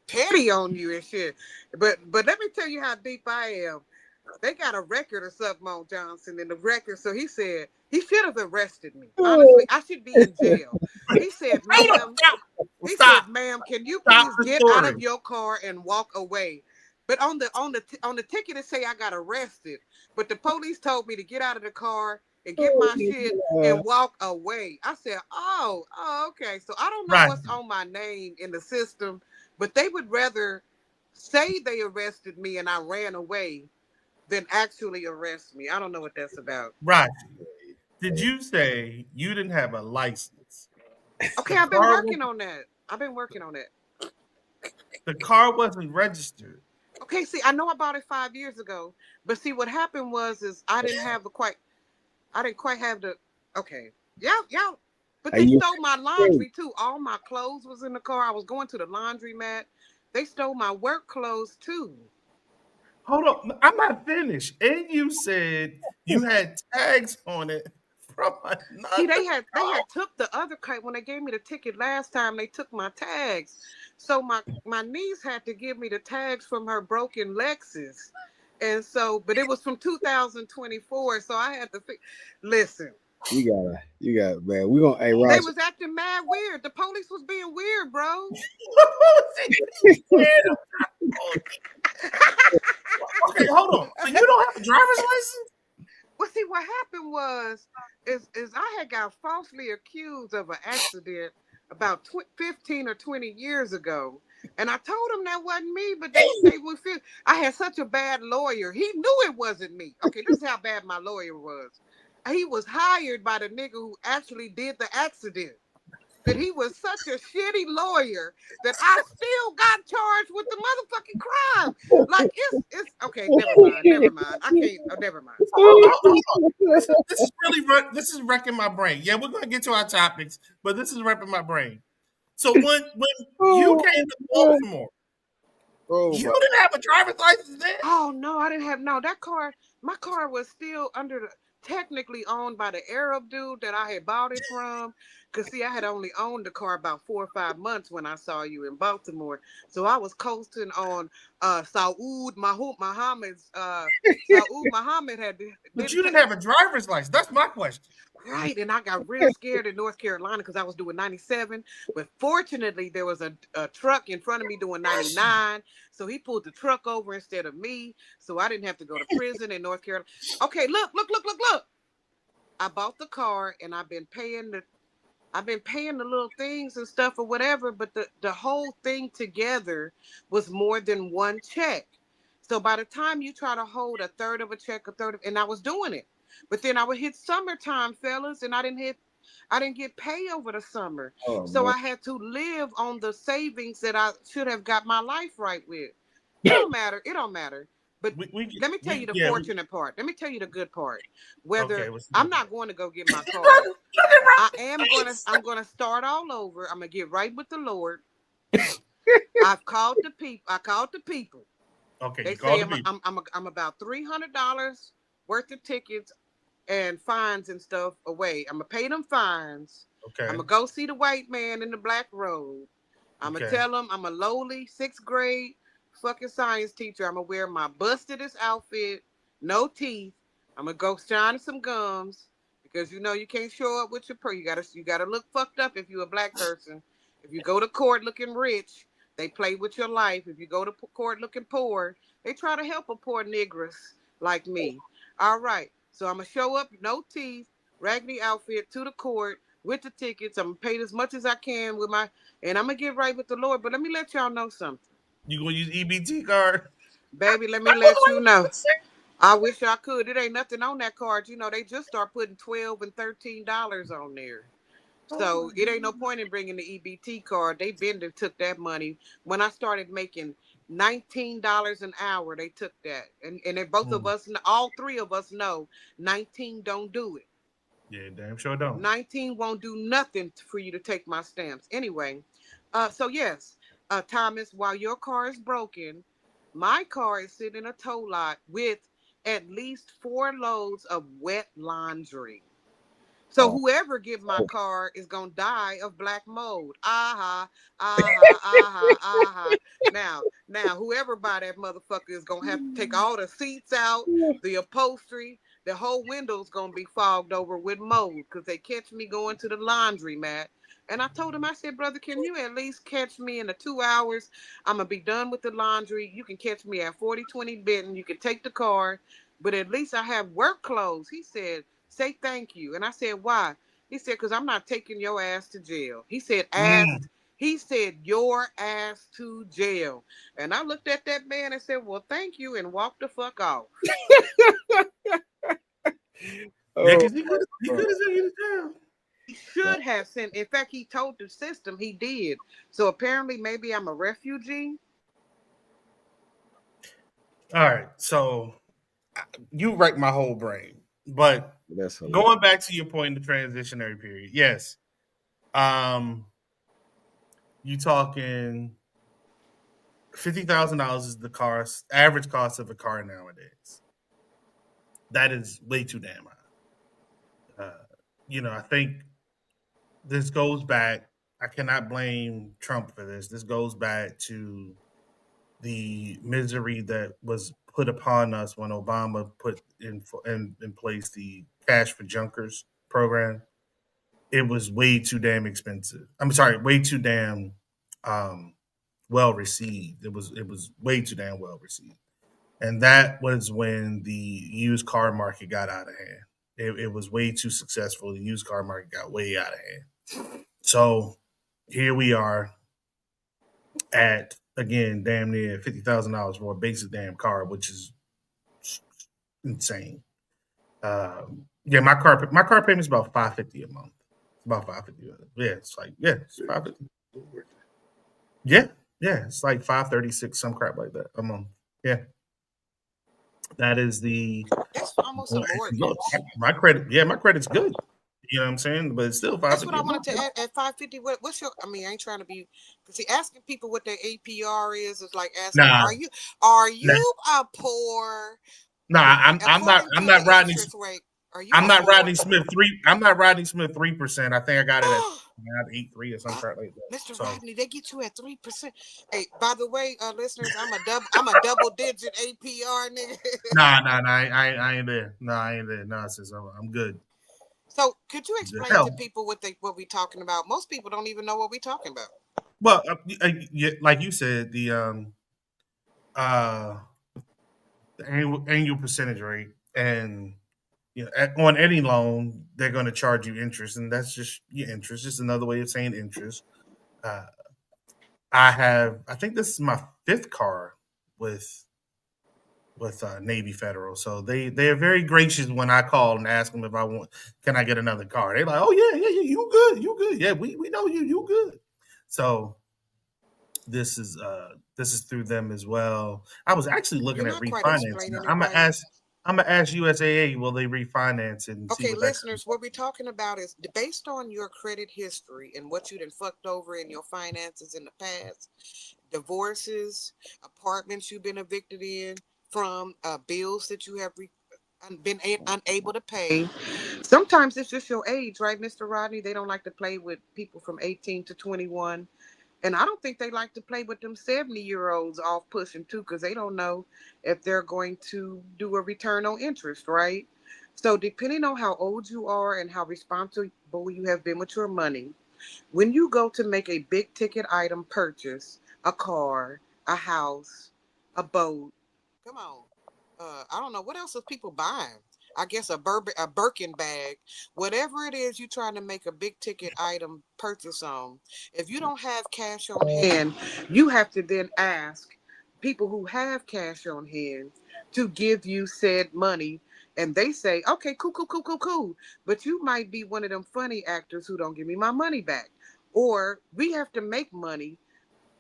petty on you and shit. But let me tell you how deep I am. They got a record or something on Johnson in the record. So he said he should have arrested me. Honestly, I should be in jail. He said, ma'am, Stop. can you Stop please the get out story. of your car and walk away? But on the ticket it say I got arrested. But the police told me to get out of the car and get my shit and walk away. I said, oh, okay. So I don't know Right. what's on my name in the system, but they would rather say they arrested me and I ran away than actually arrest me. I don't know what that's about. Right. Did you say you didn't have a license? Okay, The I've been car, working on that. the car wasn't registered. Okay, see, I know I bought it 5 years ago, but see, what happened is I didn't quite have the. Okay, yeah, but they stole my laundry too. All my clothes was in the car. I was going to the laundromat. They stole my work clothes too. Hold on, I'm not finished. And you said you had tags on it from See, another they car. had took the other car when they gave me the ticket last time. They took my tags, so my niece had to give me the tags from her broken Lexus, and so but it was from 2024, so I had to listen. You got man. We gonna hey They Roger. was acting mad weird. The police was being weird, bro. Okay, hold on. So you don't have a driver's license? Well, see, what happened is I had got falsely accused of an accident about 15 or 20 years ago. And I told them that wasn't me, but they would feel I had such a bad lawyer. He knew it wasn't me. Okay, this is how bad my lawyer was. he was hired by the nigga who actually did the accident. That he was such a shitty lawyer that I still got charged with the motherfucking crime. Like it's okay. Never mind. I can't. Oh, never mind. Hold on. This is really this is wrecking my brain. Yeah, we're gonna get to our topics, but this is wrecking my brain. So when you came to Baltimore, you didn't have a driver's license then? Oh no, I didn't have no that car. My car was still under the technically owned by the Arab dude that I had bought it from. Cause see, I had only owned the car about 4 or 5 months when I saw you in Baltimore. So I was coasting on Saud Muhammad's Saud Muhammad had But didn't you take. didn't have a driver's license. That's my question. Right, and I got real scared in North Carolina because I was doing 97. But fortunately, there was a truck in front of me doing 99. So he pulled the truck over instead of me. So I didn't have to go to prison in North Carolina. Okay, look. I bought the car and I've been paying the little things and stuff or whatever, but the whole thing together was more than one check. So by the time you try to hold a third of a check, and I was doing it. But then I would hit summertime, fellas, and I didn't get pay over the summer. So I had to live on the savings that I should have got my life right with. It don't matter. But let me tell you the fortunate part. Let me tell you the good part. Whether I'm not going to go get my car. I'm gonna start all over. I'm gonna get right with the Lord. I've called the people. I called the people. Okay, They you say called the people. I'm about $300 worth of tickets and fines and stuff away. I'm gonna pay them fines. Okay. I'm gonna go see the white man in the black robe. I'm gonna tell him I'm a lowly 6th grade fucking science teacher. I'm gonna wear my bustedest outfit, no teeth. I'm gonna go shine some gums because you know you can't show up with your you gotta look fucked up if you're a black person. If you go to court looking rich, they play with your life. If you go to court looking poor, they try to help a poor negress like me. All right. So I'm gonna show up, no teeth, raggedy outfit to the court with the tickets. I'm gonna pay as much as I can with and I'm gonna get right with the Lord. But let me let y'all know something. You gonna use EBT card? Baby, let me let you know. I wish I could. It ain't nothing on that card. You know, they just start putting $12 and $13 on there. So it ain't no point in bringing the EBT card. They been took that money. When I started making $19 an hour, they took that. And then both of us, all three of us know 19 don't do it. Yeah, damn sure don't. 19 won't do nothing for you to take my stamps. Anyway, so yes, Thomas, while your car is broken, my car is sitting in a tow lot with at least 4 loads of wet laundry. So whoever get my car is gonna die of black mold. Now, whoever buy that motherfucker is gonna have to take all the seats out, the upholstery, the whole window's gonna be fogged over with mold because they catch me going to the laundry mat. And I told him, I said, brother, can you at least catch me in the 2 hours? I'm gonna be done with the laundry. You can catch me at 4020 Benton. You can take the car, but at least I have work clothes. He said, say thank you. And I said, why? He said, because I'm not taking your ass to jail. He said, he said, your ass to jail. And I looked at that man and said, well, thank you, and walked the fuck off. Yeah, because he could have sent you to jail. He should have sent. In fact, he told the system he did. So apparently, maybe I'm a refugee. All right, so you wrecked my whole brain. But going back to your point in the transitionary period, yes. You talking $50,000 is the average cost of a car nowadays. That is way too damn high. I think this goes back. I cannot blame Trump for this. This goes back to the misery that was put upon us when Obama put in place the Cash for Junkers program. It was way too damn expensive. I'm sorry, way too damn well received. It was way too damn well received, and that was when the used car market got out of hand. It was way too successful. The used car market got way out of hand. So here we are at again damn near $50,000 for a basic damn car, which is insane. Yeah, my car payment's about $550 a month. It's about $550. Yeah, it's $550. Lord. Yeah, yeah, it's like $536, some crap like that a month. Yeah, that is the That's almost a look. mortgage. My credit, yeah, my credit's good. You know what I'm saying? But it's still five That's what fifty I a wanted month. to add at 550. What's your? I mean, I ain't trying to be, because see, asking people what their APR is like asking them, Nah, are nah, you a poor? nah. According I'm to the not Rodney. interest rate, are you I'm a not poor? Rodney Smith 3. I'm not Rodney Smith 3%. I think I got it at 8.3 or some crap like that. Mr. So Rodney, they get you at 3%. Hey, by the way, listeners, I'm a double digit APR nigga. nah. I ain't there. Nah, I ain't there. Nah, sis, I'm good. So, could you I'm good. explain to Hell, people what we talking about? Most people don't even know what we talking about. well, yeah, like you said, uh the annual percentage rate, and on any loan, they're going to charge you interest, and that's just your interest. Just another way of saying interest. Uh, I think this is my fifth car with Navy Federal, so they are very gracious when I call and ask them if can I get another car. They're like, oh yeah, you good, yeah, we know you good. So this is through them as well. I was actually You're looking at not quite refinancing. explaining it right. I'm gonna ask USAA, will they refinance it and see Okay, what that comes listeners, what we're talking about is based on your credit history and what you done fucked over in your finances in the past, divorces, apartments you've been evicted in from, bills that you have been unable to pay. Sometimes it's just your age, right, Mr. Rodney? They don't like to play with people from 18 to 21. And I don't think they like to play with them 70-year-olds off pushing too, because they don't know if they're going to do a return on interest, right? So, depending on how old you are and how responsible you have been with your money, when you go to make a big ticket item purchase, a car, a house, a boat, come on. I don't know what else is people buying. I guess a Birkin bag, whatever it is you're trying to make a big ticket item purchase on. If you don't have cash on hand, you have to then ask people who have cash on hand to give you said money. And they say, okay, cool. But you might be one of them funny actors who don't give me my money back. Or we have to make money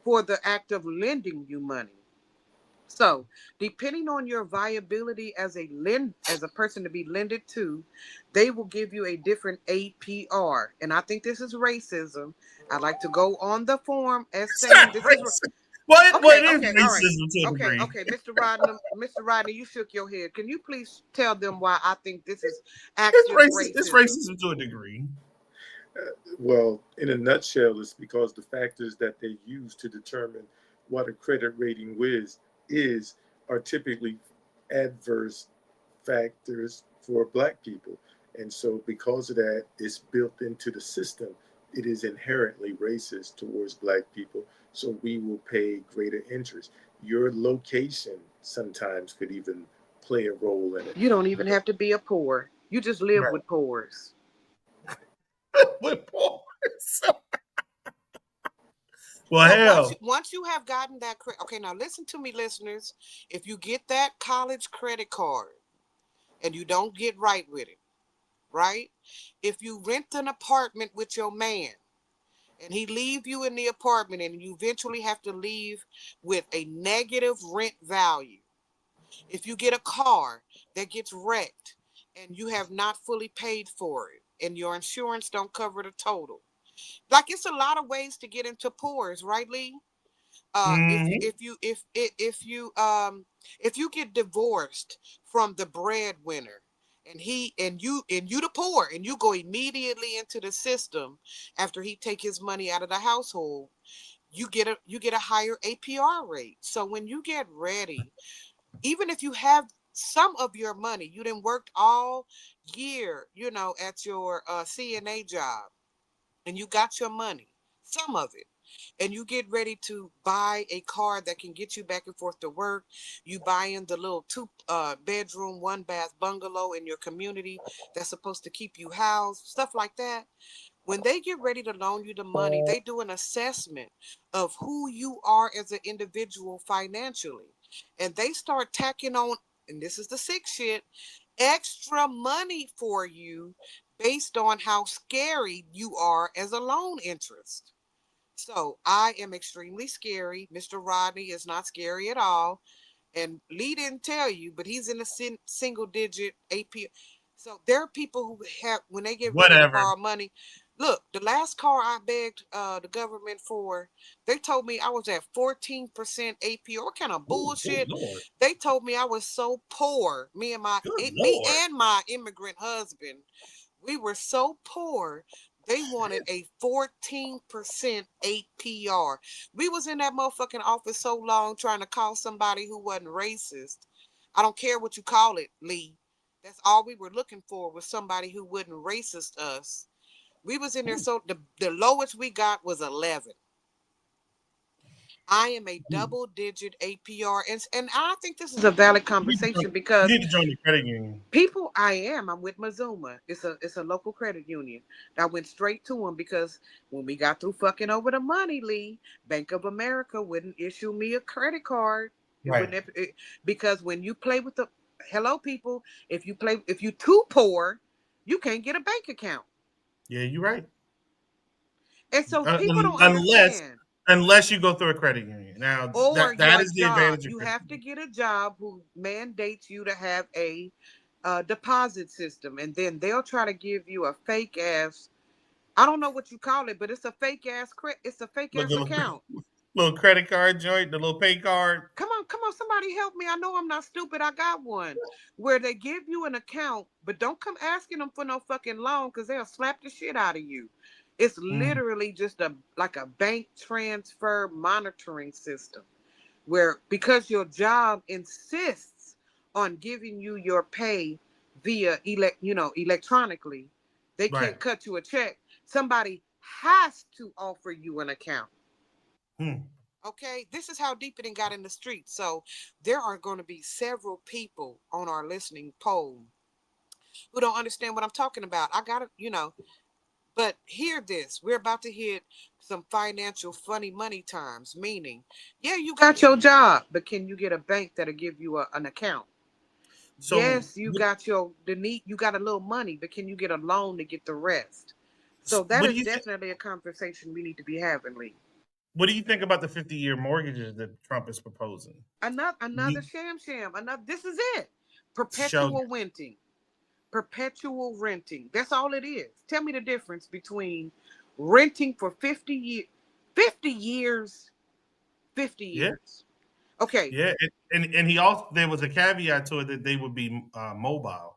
for the act of lending you money. So, depending on your viability as a person to be lended to, they will give you a different APR. And I think this is racism. I like to go on the form as It's saying not this is racist. Well, okay, it is okay, all right. racism to a degree. Okay, Mr. Rodney, you shook your head. Can you please tell them why I think this is It's active racist. It's racism? racism to a degree. Well, in a nutshell, it's because the factors that they use to determine what a credit rating is are typically adverse factors for Black people. And so, because of that, it's built into the system. It is inherently racist towards Black people. So, we will pay greater interest. Your location sometimes could even play a role in it. You don't even have to be a poor. You just live Right. with poors. With poor. Well, So once you, hell. once you have gotten that credit, okay, now listen to me, listeners. If you get that college credit card and you don't get right with it, right? If you rent an apartment with your man and he leave you in the apartment and you eventually have to leave with a negative rent value. If you get a car that gets wrecked and you have not fully paid for it and your insurance don't cover the total. Like it's a lot of ways to get into poors, right, Lee? If you Mhm. if you if you get divorced from the breadwinner and you the poor and you go immediately into the system after he take his money out of the household, you get a higher APR rate. So when you get ready, even if you have some of your money, you didn't worked all year, at your CNA job, and you got your money, some of it, and you get ready to buy a car that can get you back and forth to work. You buy in the little two bedroom, one bath bungalow in your community that's supposed to keep you housed, stuff like that. When they get ready to loan you the money, they do an assessment of who you are as an individual financially. And they start tacking on, and this is the sick shit, extra money for you based on how scary you are as a loan interest. So I am extremely scary. Mr. Rodney is not scary at all. And Lee didn't tell you, but he's in a single digit AP. So there are people who have, when they get ready to Whatever. borrow money. Look, the last car I begged the government for, they told me I was at 14% APR. What kind of Good bullshit? Lord. They told me I was so poor. Good Me Lord. and my immigrant husband, we were so poor. They wanted a 14% APR. We was in that motherfucking office so long trying to call somebody who wasn't racist. I don't care what you call it, Lee. That's all we were looking for was somebody who wouldn't racist us. We was in there, so the lowest we got was 11. I am a double digit APR, and I think this is a valid conversation You because need to join the credit union. people, I'm with Mazuma. It's a local credit union. I went straight to them because when we got through fucking over the money, Lee, Bank of America wouldn't issue me a credit card. It Right. wouldn't because when you play with the hello people, if you too poor, you can't get a bank account. Yeah, you're right. And so people don't Unless understand. unless you go through a credit union. Now Or that your is the job. advantage of You credit have to union. get a job who mandates you to have a deposit system, and then they'll try to give you a fake ass. I don't know what you call it, but it's a fake ass. It's a fake Look, ass the little, account. little credit card joint, the little pay card. Come on, somebody help me. I know I'm not stupid. I got one where they give you an account, but don't come asking them for no fucking loan because they'll slap the shit out of you. It's Mm, literally just a bank transfer monitoring system where because your job insists on giving you your pay via electronically, they right. can't cut you a check. Somebody has to offer you an account. Mm. Okay, this is how deep it got in the street. So there are going to be several people on our listening poll who don't understand what I'm talking about. I got to. But hear this, we're about to hit some financial funny money times, meaning, yeah, you got your job, but can you get a bank that'll give you an account? So Yes, you got a little money, but can you get a loan to get the rest? So that what do is you think? definitely a conversation we need to be having, Lee. What do you think about the 50-year mortgages that Trump is proposing? Another You sham. Another This is it. show Perpetual renting. Perpetual renting. That's all it is. Tell me the difference between renting for 50 years, 50 years, 50 yeah, years. Okay, yeah, and he also there was a caveat to it that they would be mobile.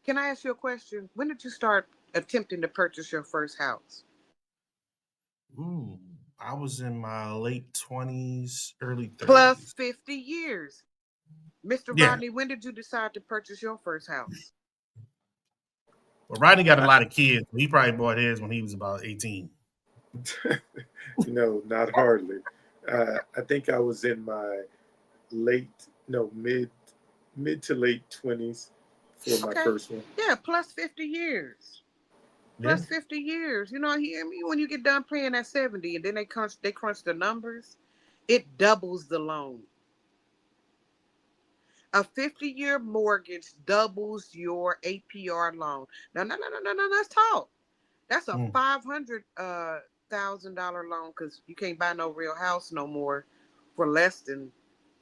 can I ask you a question? When did you start attempting to purchase your first house? Ooh, I was in my late 20s, early Plus 30s. 50 years. Mr. Yeah, Rodney, when did you decide to purchase your first house? but Rodney got a lot of kids. He probably bought his when he was about 18. No, not hardly. I think I was in my late, no, mid to late 20s for my Okay. first one. Yeah, plus 50 years. Yeah. Plus 50 years. When you get done paying that 70 and then they crunch the numbers, it doubles the loan. A 50-year mortgage doubles your APR loan. No, no, no, no, no, no. Let's talk. That's a Mm. $500,000 loan because you can't buy no real house no more for less than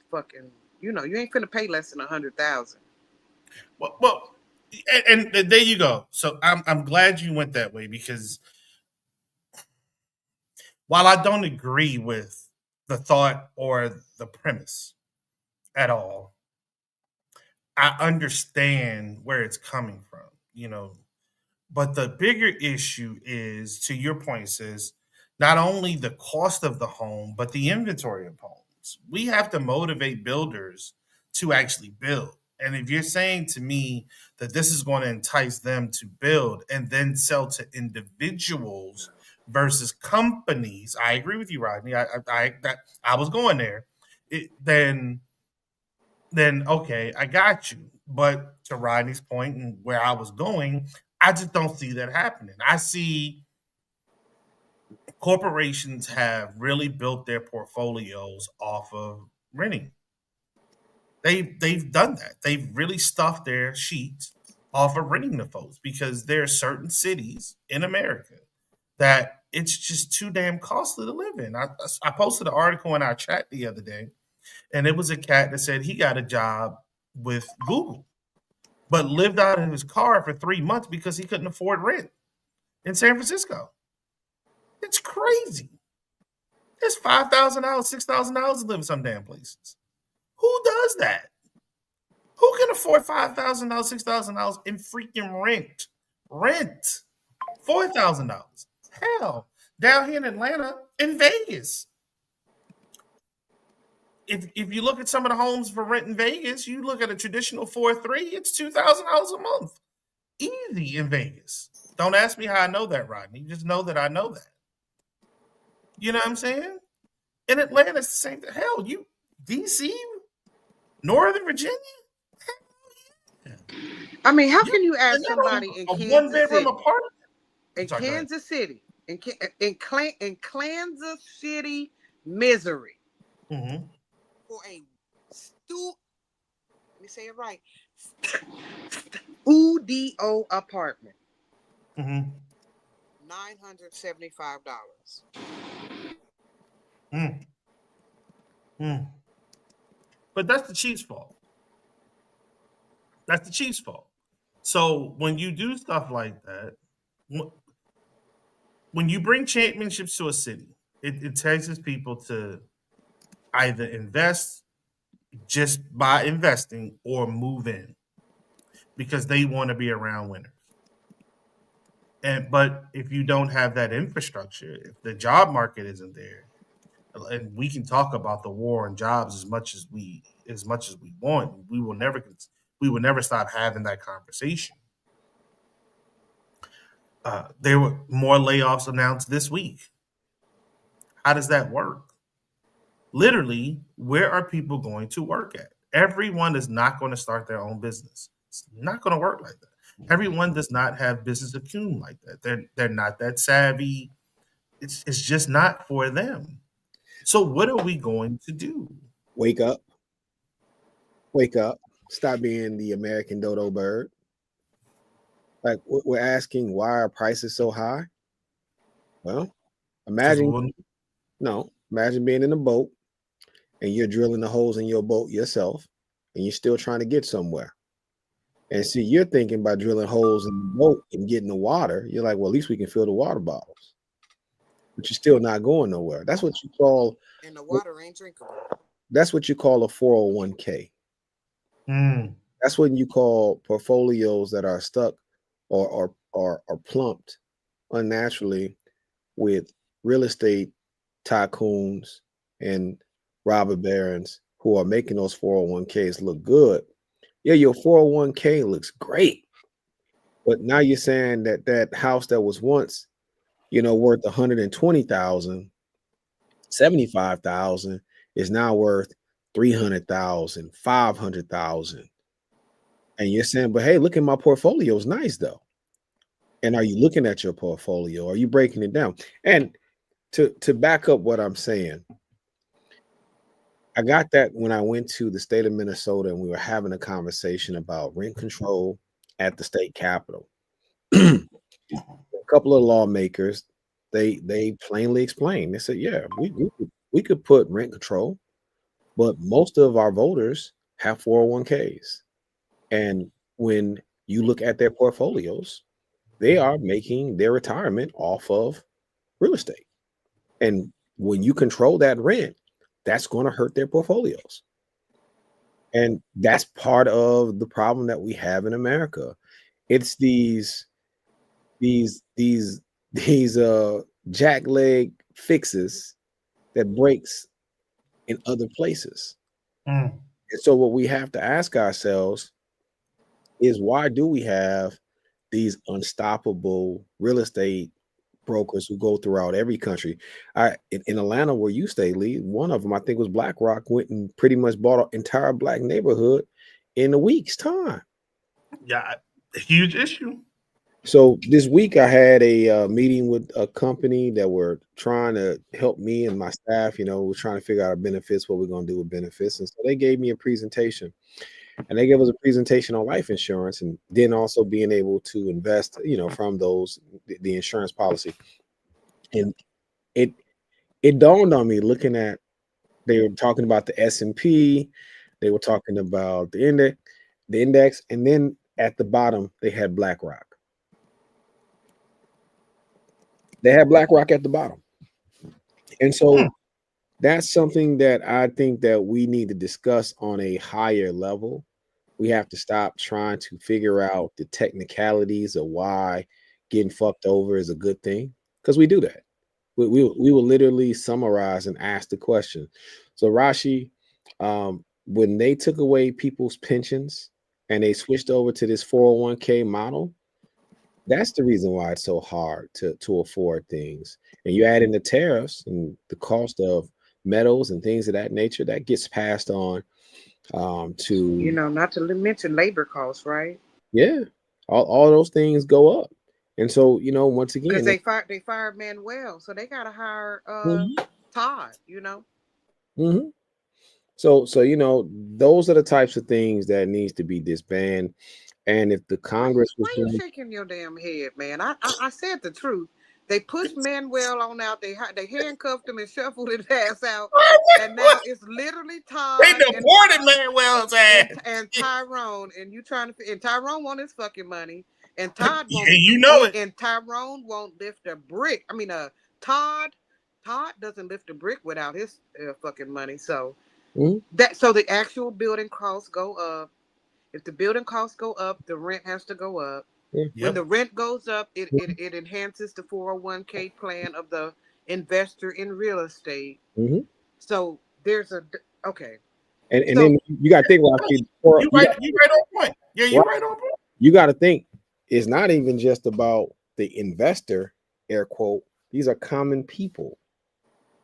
fucking. You ain't finna pay less than 100,000. Well, and there you go. So I'm glad you went that way because while I don't agree with the thought or the premise at all, I understand where it's coming from. But the bigger issue is, to your point, sis, not only the cost of the home, but the inventory of homes. We have to motivate builders to actually build. And if you're saying to me that this is going to entice them to build and then sell to individuals versus companies, I agree with you, Rodney. I was going there. Then okay, I got you. But to Rodney's point and where I was going, I just don't see that happening. I see corporations have really built their portfolios off of renting. They've done that. They've really stuffed their sheets off of renting to folks because there are certain cities in America that it's just too damn costly to live in. I posted an article in our chat the other day, and it was a cat that said he got a job with Google, but lived out of his car for 3 months because he couldn't afford rent in San Francisco. It's crazy. It's $5,000, $6,000 to live in some damn places. Who does that? Who can afford $5,000, $6,000 in freaking rent? Rent $4,000. Hell, down here in Atlanta, in Vegas. If you look at some of the homes for rent in Vegas, you look at a traditional 4-3, it's $2,000 a month. Easy in Vegas. Don't ask me how I know that, Rodney. Just know that I know that. You know what I'm saying? In Atlanta, it's the same thing. Hell, you DC, Northern Virginia. I mean, how You can you ask in somebody in a Kansas one-bedroom City, apartment? in Sorry, go ahead. Kansas City, in Kansas City, Missouri, Mm-hmm. for a let me say it right, studio apartment, Mm-hmm. $975. Mm. Mm. But that's the Chiefs' fault. That's the Chiefs' fault. So when you do stuff like that, when you bring championships to a city, it takes people to either invest just by investing or move in because they want to be around winners. But if you don't have that infrastructure, if the job market isn't there, and we can talk about the war on jobs as much as we want, we will never stop having that conversation. There were more layoffs announced this week. How does that work? Literally, where are people going to work at? Everyone is not going to start their own business. It's not going to work like that. Everyone does not have business acumen like that. They're not that savvy. It's just not for them. So what are we going to do? Wake up, wake up. Stop being the American dodo bird. Like we're asking why are prices so high? Well, imagine imagine being in a boat and you're drilling the holes in your boat yourself and you're still trying to get somewhere. And see, you're thinking by drilling holes in the boat and getting the water, you're like, well, at least we can fill the water bottles. But you're still not going nowhere. That's what you call, And the water ain't drinkable. that's what you call a 401k. Mm. That's what you call portfolios that are stuck or plumped unnaturally with real estate tycoons and robber barons who are making those 401ks look good. Yeah, your 401k looks great. But now you're saying that that house that was once, worth 120,000, 75,000 is now worth 300,000, 500,000. And you're saying, but hey, look at my portfolio. It's nice though. And are you looking at your portfolio? Are you breaking it down? And to back up what I'm saying, I got that when I went to the state of Minnesota and we were having a conversation about rent control at the state capitol. A couple of lawmakers, they plainly explained. They said, yeah, we could put rent control, but most of our voters have 401ks. And when you look at their portfolios, they are making their retirement off of real estate. And when you control that rent, that's going to hurt their portfolios. And that's part of the problem that we have in America. It's these jackleg fixes that breaks in other places. Mm. And so what we have to ask ourselves is, why do we have these unstoppable real estate brokers who go throughout every country? In Atlanta, where you stay, Lee, one of them, I think, was BlackRock, went and pretty much bought an entire black neighborhood in a week's time. Yeah, huge issue. So this week I had a meeting with a company that were trying to help me and my staff. We're trying to figure out our benefits, what we're going to do with benefits. And so they gave me a presentation, and they gave us a presentation on life insurance, and then also being able to invest, from the insurance policy. And it dawned on me looking at, they were talking about the S&P, they were talking about the index, and then at the bottom they had BlackRock. They had BlackRock at the bottom. And so that's something that I think that we need to discuss on a higher level. We have to stop trying to figure out the technicalities of why getting fucked over is a good thing, because we do that. We will literally summarize and ask the question. So Rashi, when they took away people's pensions and they switched over to this 401k model, that's the reason why it's so hard to afford things. And you add in the tariffs and the cost of metals and things of that nature, that gets passed on to, not to mention labor costs, right? yeah, all those things go up. And so, once Because again, they fired Manuel, so they gotta hire Todd. mhm. So those are the types of things that needs to be disbanded. And if the Congress was Why you doing, shaking your damn head, man? I said the truth. They pushed Manuel on out. They handcuffed him and shuffled his ass out, and now it's literally They Todd deported Manuel's ass. and Tyrone, and you trying to, and Tyrone want his fucking money, and Todd Yeah, won't, you know it. and Tyrone won't lift a brick. I mean, Todd doesn't lift a brick without his fucking money. So Mhm. so the actual building costs go up. If the building costs go up, the rent has to go up. Yeah. When Yep. the rent goes up, it enhances the 401k plan of the investor in real estate. Mhm. So there's a okay. And So then you got to think, Rocky, You right. You right on point. Yeah, you right on point. you got to think it's not even just about the investor, air quote. These are common people.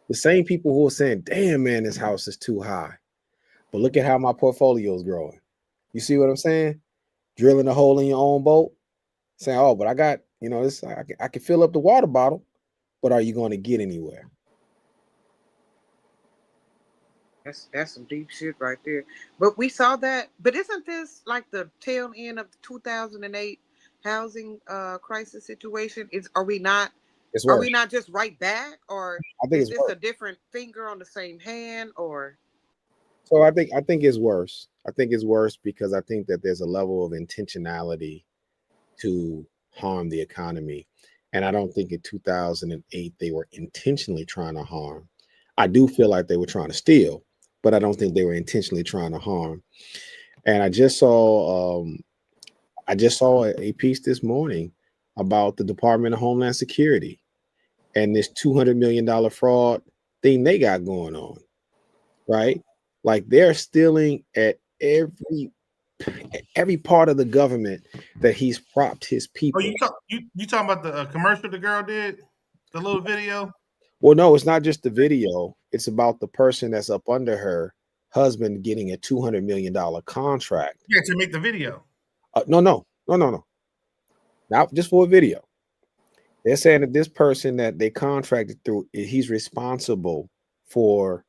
The same people who are saying, damn, man, this house is too high. But look at how my portfolio is growing. You see what I'm saying? Drilling a hole in your own boat, saying, oh, but I got, this, I can fill up the water bottle, but are you going to get anywhere? that's some deep shit right there. But we saw that. But isn't this like the tail end of the 2008 housing crisis situation? It's Are worse. we not just right back, or I think is it's this worse. a different finger on the same hand, or? So I think it's worse. I think it's worse because I think that there's a level of intentionality to harm the economy. And I don't think in 2008 they were intentionally trying to harm. I do feel like they were trying to steal, but I don't think they were intentionally trying to harm. And I just saw a piece this morning about the Department of Homeland Security and this $200 million fraud thing they got going on, right? Like they're stealing at every part of the government that he's propped his Oh, people. you talking about the commercial the girl did, the little video? Well, no, it's not just the video. It's about the person that's up under her husband getting a $200 million contract. Yeah, to make the video. No. Not just for a video. They're saying that this person that they contracted through, he's responsible for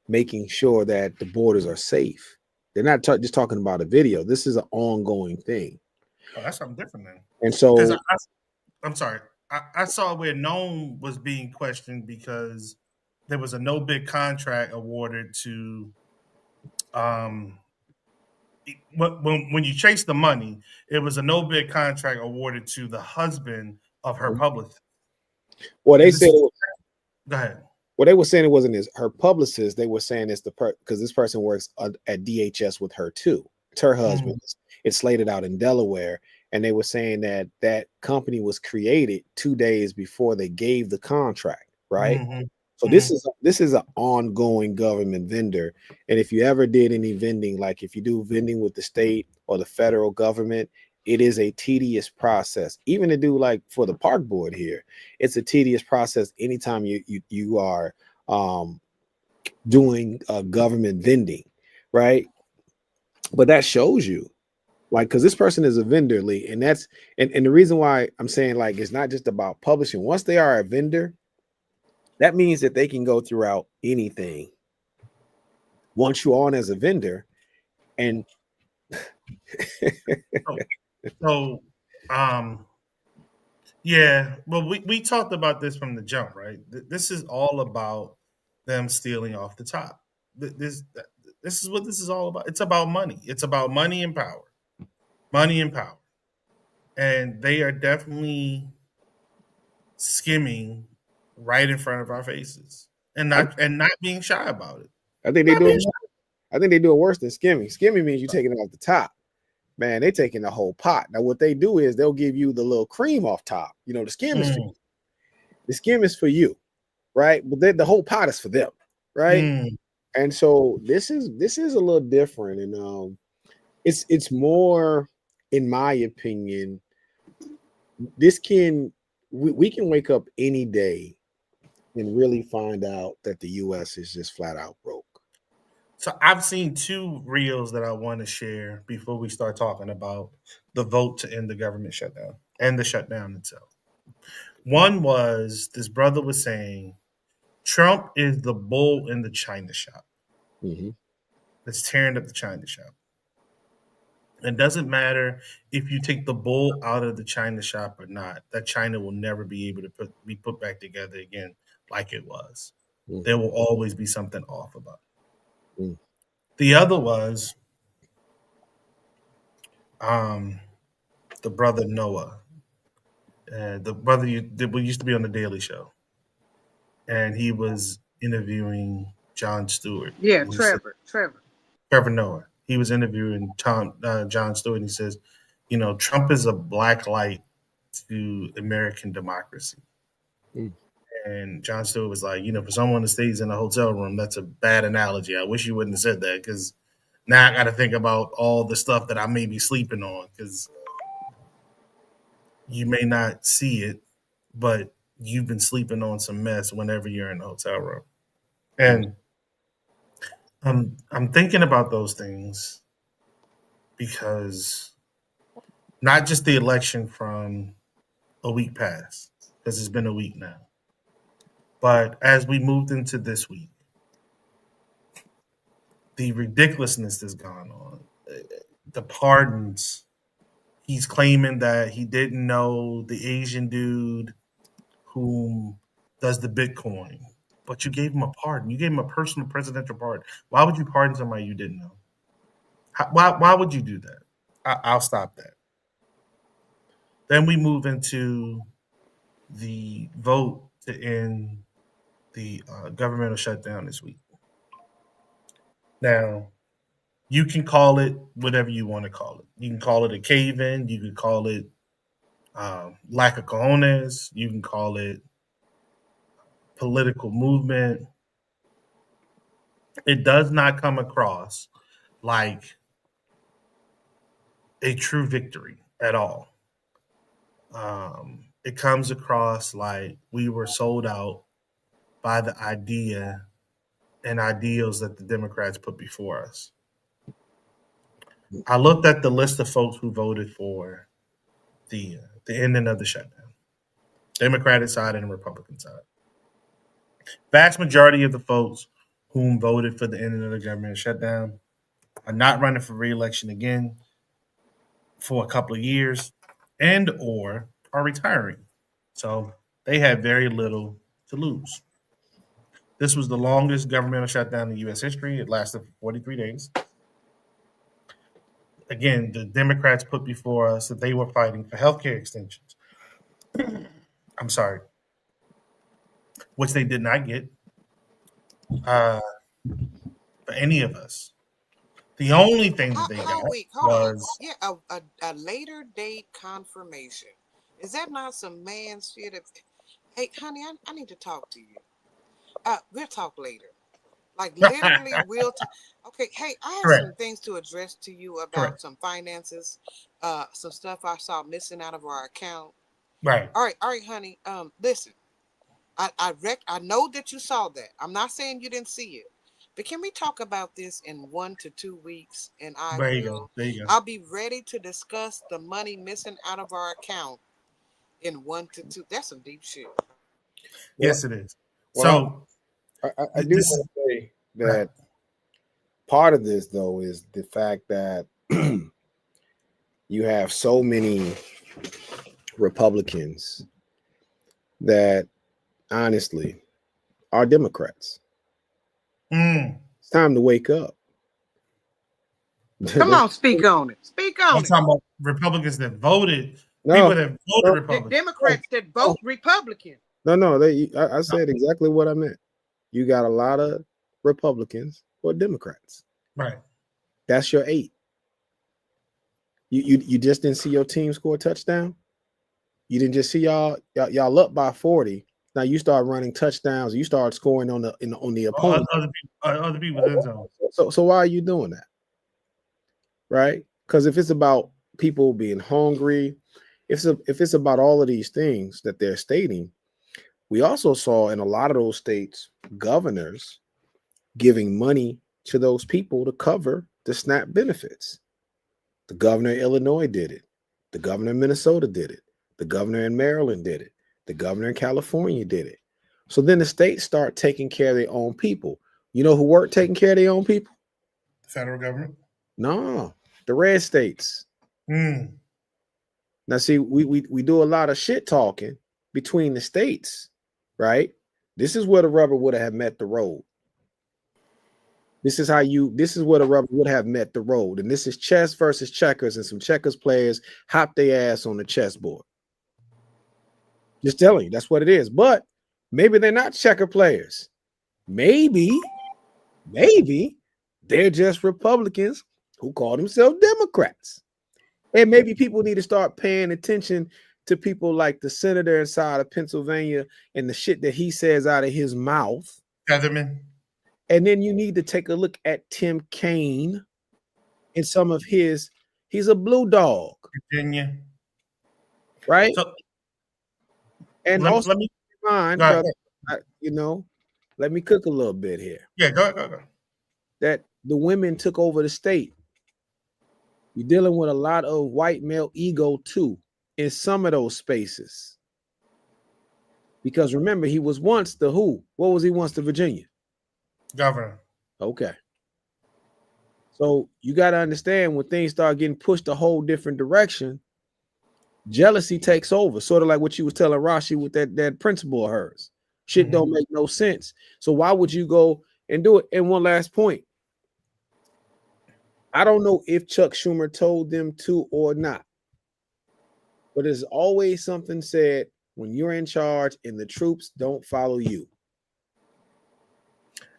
making sure that the borders are safe. They're not just talking about a video. This is an ongoing thing. Oh, that's something different then. And Because so, I'm sorry, I saw where Nome was being questioned because there was a no bid contract awarded to um when you chase the money, it was a no bid contract awarded to the husband of her publicist. well, they And this said, is go ahead. well, they were saying it wasn't her publicist. They were saying it's because this person works at DHS with her too. It's her husband. It's slated out in Delaware, and they were saying that that company was created 2 days before they gave the contract, right? Mm-hmm. So this is an ongoing government vendor, and if you ever did any vending, like if you do vending with the state or the federal government, it is a tedious process. Even to do like for the park board here, it's a tedious process. Anytime you are doing government vending, right? But that shows you Like, because this person is a vendor, Lee, and that's and the reason why I'm saying like it's not just about publishing. Once they are a vendor, that means that they can go throughout anything. Once you're on as a vendor, and So, um, yeah, well, we talked about this from the jump, right? This is all about them stealing off the top. This is what this is all about. It's about money. It's about money and power, and they are definitely skimming right in front of our faces, I, and not being shy about it. I think they Not do being it. I think they do it worse than skimming. Skimming means you're taking it off the top. Man, they taking the whole pot. Now, what they do is they'll give you the little cream off top. You know, the skim is for shy. you. The skim is for you, right? But the whole pot is for them, right? Mm. And so this is a little different, and it's more, in my opinion, this can we can wake up any day and really find out that the U.S. is just flat out broke. So I've seen two reels that I want to share before we start talking about the vote to end the government shutdown and the shutdown itself. One was this brother was saying Trump is the bull in the China shop Mm-hmm. that's tearing up the China shop. It doesn't matter if you take the bull out of the China shop or not, that China will never be able to be put back together again like it was. Mm-hmm. There will always be something off about it. Mm-hmm. The other was um, the brother Noah, the brother that used to be on the Daily Show, and he was interviewing Jon Stewart, Yeah, and he said Trevor. Trevor Noah. He was interviewing Jon Stewart, and he says, Trump is a black light to American democracy. And Jon Stewart was like, for someone that stays in a hotel room, that's a bad analogy. I wish you wouldn't have said that because now I got to think about all the stuff that I may be sleeping on because you may not see it, but you've been sleeping on some mess whenever you're in a hotel room. And I'm thinking about those things because not just the election from a week past, because it's been a week now, but as we moved into this week, the ridiculousness that's gone on, the pardons. He's claiming that he didn't know the Asian dude who does the Bitcoin, but you gave him a pardon. You gave him a personal presidential pardon. Why would you pardon somebody you didn't know? Why would you do that? I'll stop that. Then we move into the vote to end the governmental shutdown this week. Now, you can call it whatever you want to call it. You can call it a cave in. You can call it lack of cojones. You can call it political movement. It does not come across like a true victory at all. It comes across like we were sold out by the idea and ideals that the Democrats put before us. I looked at the list of folks who voted for the ending of the shutdown, Democratic side and the Republican side. Vast majority of the folks whom voted for the ending of the government shutdown are not running for reelection again for a couple of years and or are retiring. So they had very little to lose. This was the longest governmental shutdown in U.S. history. It lasted for 43 days. Again, the Democrats put before us that they were fighting for healthcare extensions. I'm sorry, which they did not get uh, for any of us. The only thing that they got Wait, hold on. was Yeah, a later date confirmation. Is that not some man shit? Hey, honey, I need to talk to you. We'll talk later. Like literally, we'll talk. Okay, hey, I have correct. some things to address to you Correct. about some finances, some stuff I saw missing out of our account. Right. All right, honey. Listen, I know that you saw that. I'm not saying you didn't see it, But can we talk about this in 1 to 2 weeks? And I There you go. will. There you go. I'll be ready to discuss the money missing out of our account in 1 to 2. That's some deep shit. Yes, it is. Well, So I do this want to say that part of this, though, is the fact that you have so many Republicans that honestly are Democrats. It's time to wake up. Come on, speak on it. Speak on I'm it. talking about Republicans that voted, No, people that voted Republican. Democrats that vote Republican. no. I said exactly what I meant. You got a lot of Republicans or Democrats. Right. That's your 8. You just didn't see your team score a touchdown. You didn't just see y'all up by 40. Now you start running touchdowns. You start scoring on the opponent. Other people's end zone. So why are you doing that? Right? Because if it's about people being hungry, if it's about all of these things that they're stating, we also saw in a lot of those states governors giving money to those people to cover the SNAP benefits. The governor of Illinois did it. The governor of Minnesota did it. The governor in Maryland did it. The governor in California did it. So then the states start taking care of their own people. You know who weren't taking care of their own people? The federal government. No, the red states. Now, see, we do a lot of shit talking between the states, right? This is where the rubber would have met the road. This is where the rubber would have met the road. And this is chess versus checkers, and some checkers players hop their ass on the chessboard. Just telling you, that's what it is. But maybe they're not checker players. Maybe they're just Republicans who call themselves Democrats. And maybe people need to start paying attention to people like the senator inside of Pennsylvania and the shit that he says out of his mouth. Featherman. And then you need to take a look at Tim Kaine and some of he's a blue dog. Virginia. Right? So, and let also me mind, brother, let me cook a little bit here. Yeah, go. That the women took over the state. You're dealing with a lot of white male ego too in some of those spaces. Because remember, he was once the who? What was he once to Virginia? Governor. Okay. So you got to understand when things start getting pushed a whole different direction, jealousy takes over. Sort of like what you was telling Rashi with that principle of hers. Shit don't make no sense. So why would you go and do it? And one last point. I don't know if Chuck Schumer told them to or not, but there's always something said when you're in charge and the troops don't follow you.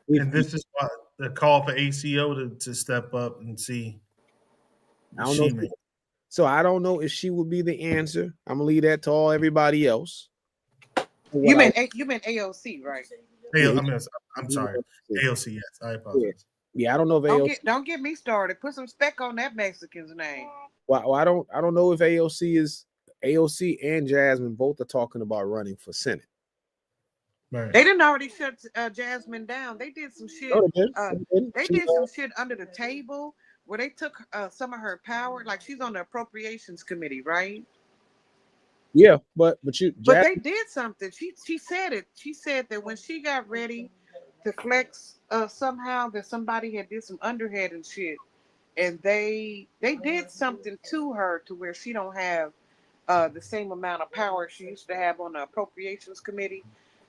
And this is why the call for ACO to step up and see. I don't know. So I don't know if she would be the answer. I'm gonna leave that to everybody else. You meant AOC, right? I'm sorry. AOC, yes. I apologize. Yeah, I don't know if AOC. Don't get me started. Put some spec on that Mexican's name. Well, I don't know if AOC and Jasmine both are talking about running for Senate. Right. They didn't already shut Jasmine down. They did some shit. They did some shit under the table where they took some of her power. Like she's on the appropriations committee, right? Yeah, but they did something. She said it. She said that when she got ready to flex somehow that somebody had did some underhead and shit, and they did something to her to where she don't have the same amount of power she used to have on the appropriations committee.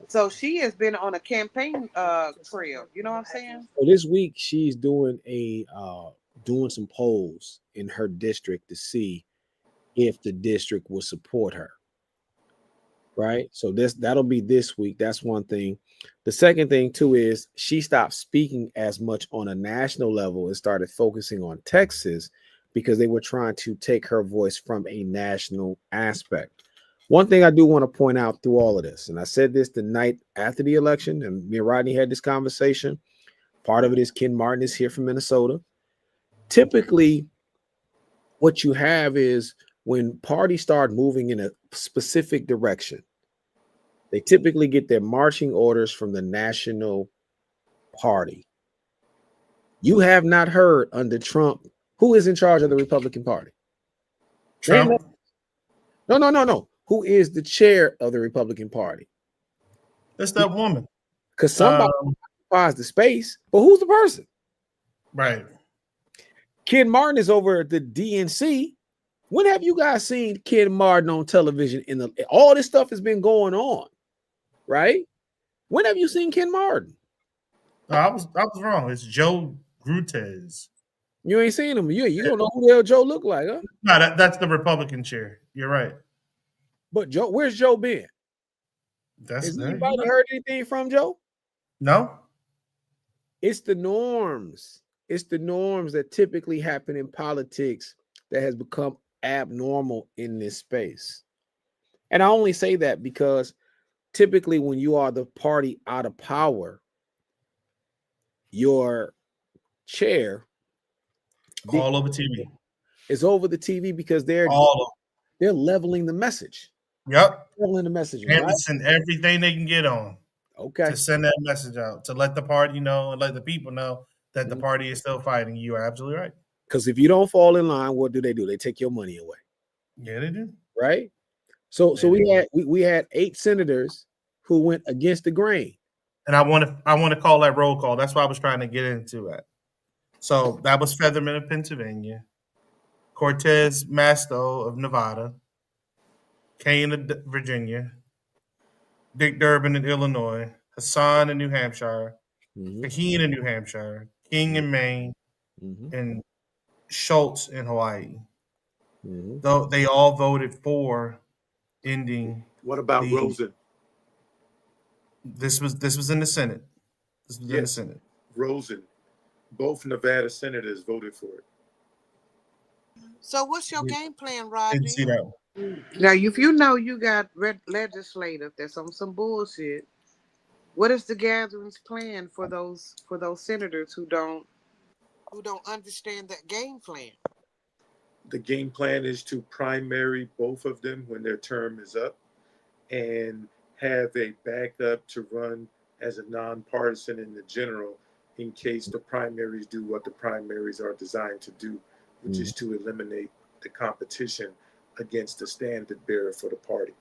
So she has been on a campaign trail. You know what I'm saying? So this week she's doing doing some polls in her district to see if the district will support her. Right. So that'll be this week. That's one thing. The second thing too is she stopped speaking as much on a national level and started focusing on Texas because they were trying to take her voice from a national aspect. One thing I do want to point out through all of this, and I said this the night after the election, and me and Rodney had this conversation. Part of it is Ken Martin is here from Minnesota. Typically, what you have is when parties start moving in a specific direction, they typically get their marching orders from the national party. You have not heard under Trump who is in charge of the Republican Party. Trump. No. Who is the chair of the Republican Party? It's that woman. Because somebody occupies the space, but who's the person? Right. Ken Martin is over at the DNC. When have you guys seen Ken Martin on television? All this stuff has been going on, right? When have you seen Ken Martin? I was wrong. It's Joe Grutez. You ain't seen him. You don't know who the hell Joe look like, huh? No, that's the Republican chair. You're right. But Joe, where's Joe been? Has anybody heard anything from Joe? No. It's the norms. It's the norms that typically happen in politics that has become abnormal in this space. And I only say that because typically when you are the party out of power, your chair all over TV. Is over the TV because they're leveling the message. Yep. Leveling the message. And right? To send everything they can get on. Okay. To send that message out, to let the party know and let the people know that the party is still fighting. You are absolutely right. Because if you don't fall in line, what do? They take your money away. Yeah, they do. Right? So we had 8 senators who went against the grain. And I want to call that roll call. That's why I was trying to get into that. So that was Featherman of Pennsylvania, Cortez Masto of Nevada, Kane of Virginia, Dick Durbin in Illinois, Hassan in New Hampshire, Kaheen in New Hampshire, King in Maine, and Schultz in Hawaii. Though they all voted for ending. What about Rosen? This was in the Senate. This was in the Senate. Rosen. Both Nevada senators voted for it. So what's your game plan, Rodney? Didn't see that one. Now, if you know you got legislative that's on some bullshit, what is the gathering's plan for those senators who don't understand that game plan? The game plan is to primary both of them when their term is up and have a backup to run as a nonpartisan in the general in case the primaries do what the primaries are designed to do, which is to eliminate the competition against the standard bearer for the party.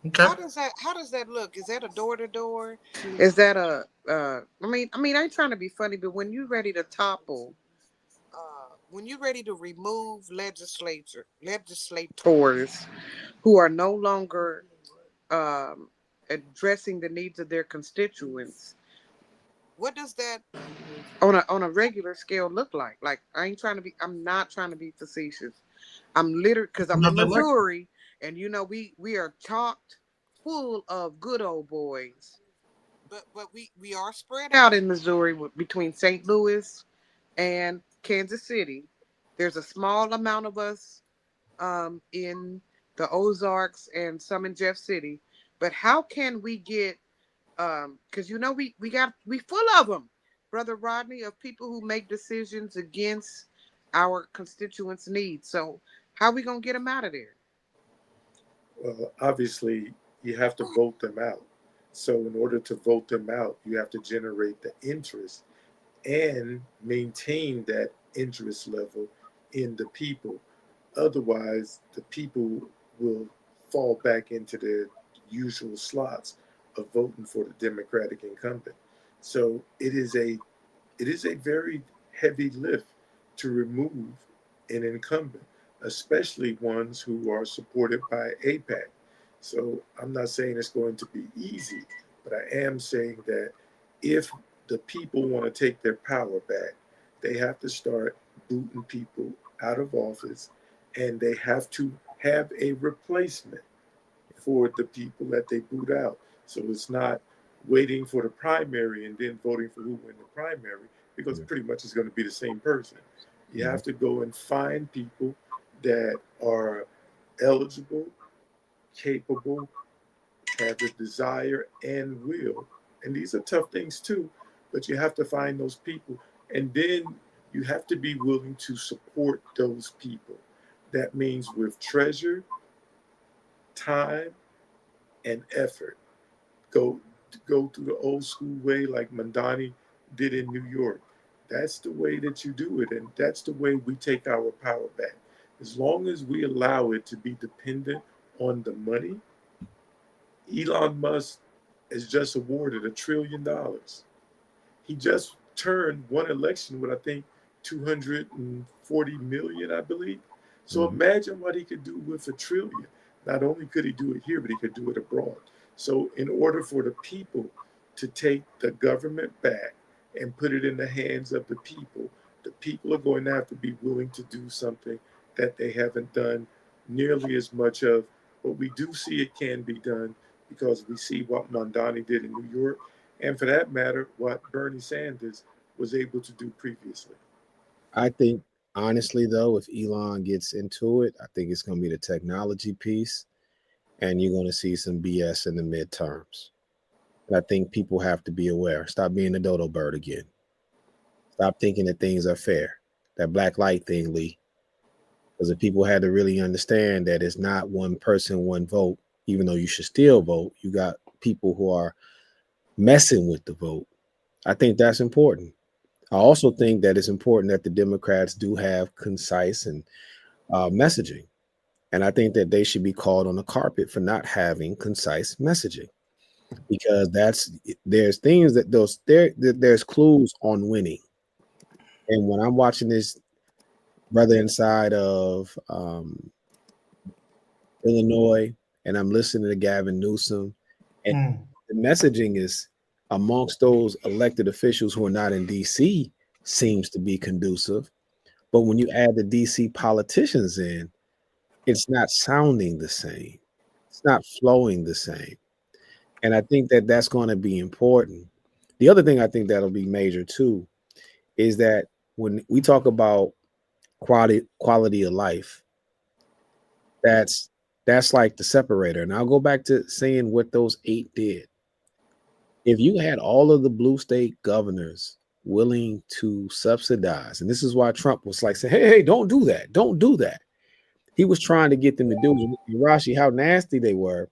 Okay. How does that look? Is that a door-to-door? Is that I ain't trying to be funny, but when you're ready to topple, when you're ready to remove legislators who are no longer addressing the needs of their constituents, what does that on a regular scale look like? Like, I'm not trying to be facetious. I'm literally, because I'm in Missouri, and we are chocked full of good old boys, but we are spread out in Missouri between St. Louis and Kansas City. There's a small amount of us in the Ozarks and some in Jeff City. But how can we get, because we full of them, Brother Rodney, of people who make decisions against our constituents' needs. So how are we going to get them out of there? Well, obviously, you have to vote them out. So in order to vote them out, you have to generate the interest and maintain that interest level in the people. Otherwise, the people will fall back into their usual slots of voting for the Democratic incumbent. So it is a very heavy lift to remove an incumbent, especially ones who are supported by AIPAC. So I'm not saying it's going to be easy, but I am saying that if the people want to take their power back, they have to start booting people out of office, and they have to have a replacement for the people that they boot out. So it's not waiting for the primary and then voting for who win the primary, because pretty much it's going to be the same person. You have to go and find people that are eligible, capable, have the desire and will. And these are tough things too, but you have to find those people. And then you have to be willing to support those people. That means with treasure, time, and effort. Go go through the old school way like Mandani did in New York. That's the way that you do it, and that's the way we take our power back. As long as we allow it to be dependent on the money, Elon Musk has just awarded $1 trillion. He just turned one election with, I think, 240 million, I believe. So imagine what he could do with $1 trillion. Not only could he do it here, but he could do it abroad. So in order for the people to take the government back and put it in the hands of the people are going to have to be willing to do something that they haven't done nearly as much of. But we do see it can be done because we see what Mondani did in New York, and for that matter, what Bernie Sanders was able to do previously. I think, honestly, though, if Elon gets into it, I think it's going to be the technology piece, and you're going to see some BS in the midterms. But I think people have to be aware. Stop being a dodo bird again. Stop thinking that things are fair. That black light thing, Lee. Because if people had to really understand that it's not one person, one vote, even though you should still vote, you got people who are messing with the vote. I think that's important. I also think that it's important that the Democrats do have concise and messaging. And I think that they should be called on the carpet for not having concise messaging, because there's things that there's clues on winning. And when I'm watching this brother inside of Illinois, and I'm listening to Gavin Newsom, and the messaging is amongst those elected officials who are not in DC seems to be conducive. But when you add the DC politicians in, it's not sounding the same. It's not flowing the same. And I think that that's going to be important. The other thing I think that'll be major too is that when we talk about quality of life, that's like the separator. And I'll go back to saying what those 8 did. If you had all of the blue state governors willing to subsidize, and this is why Trump was like saying, hey, don't do that. Don't do that. He was trying to get them to do it. Rashi, how nasty they were.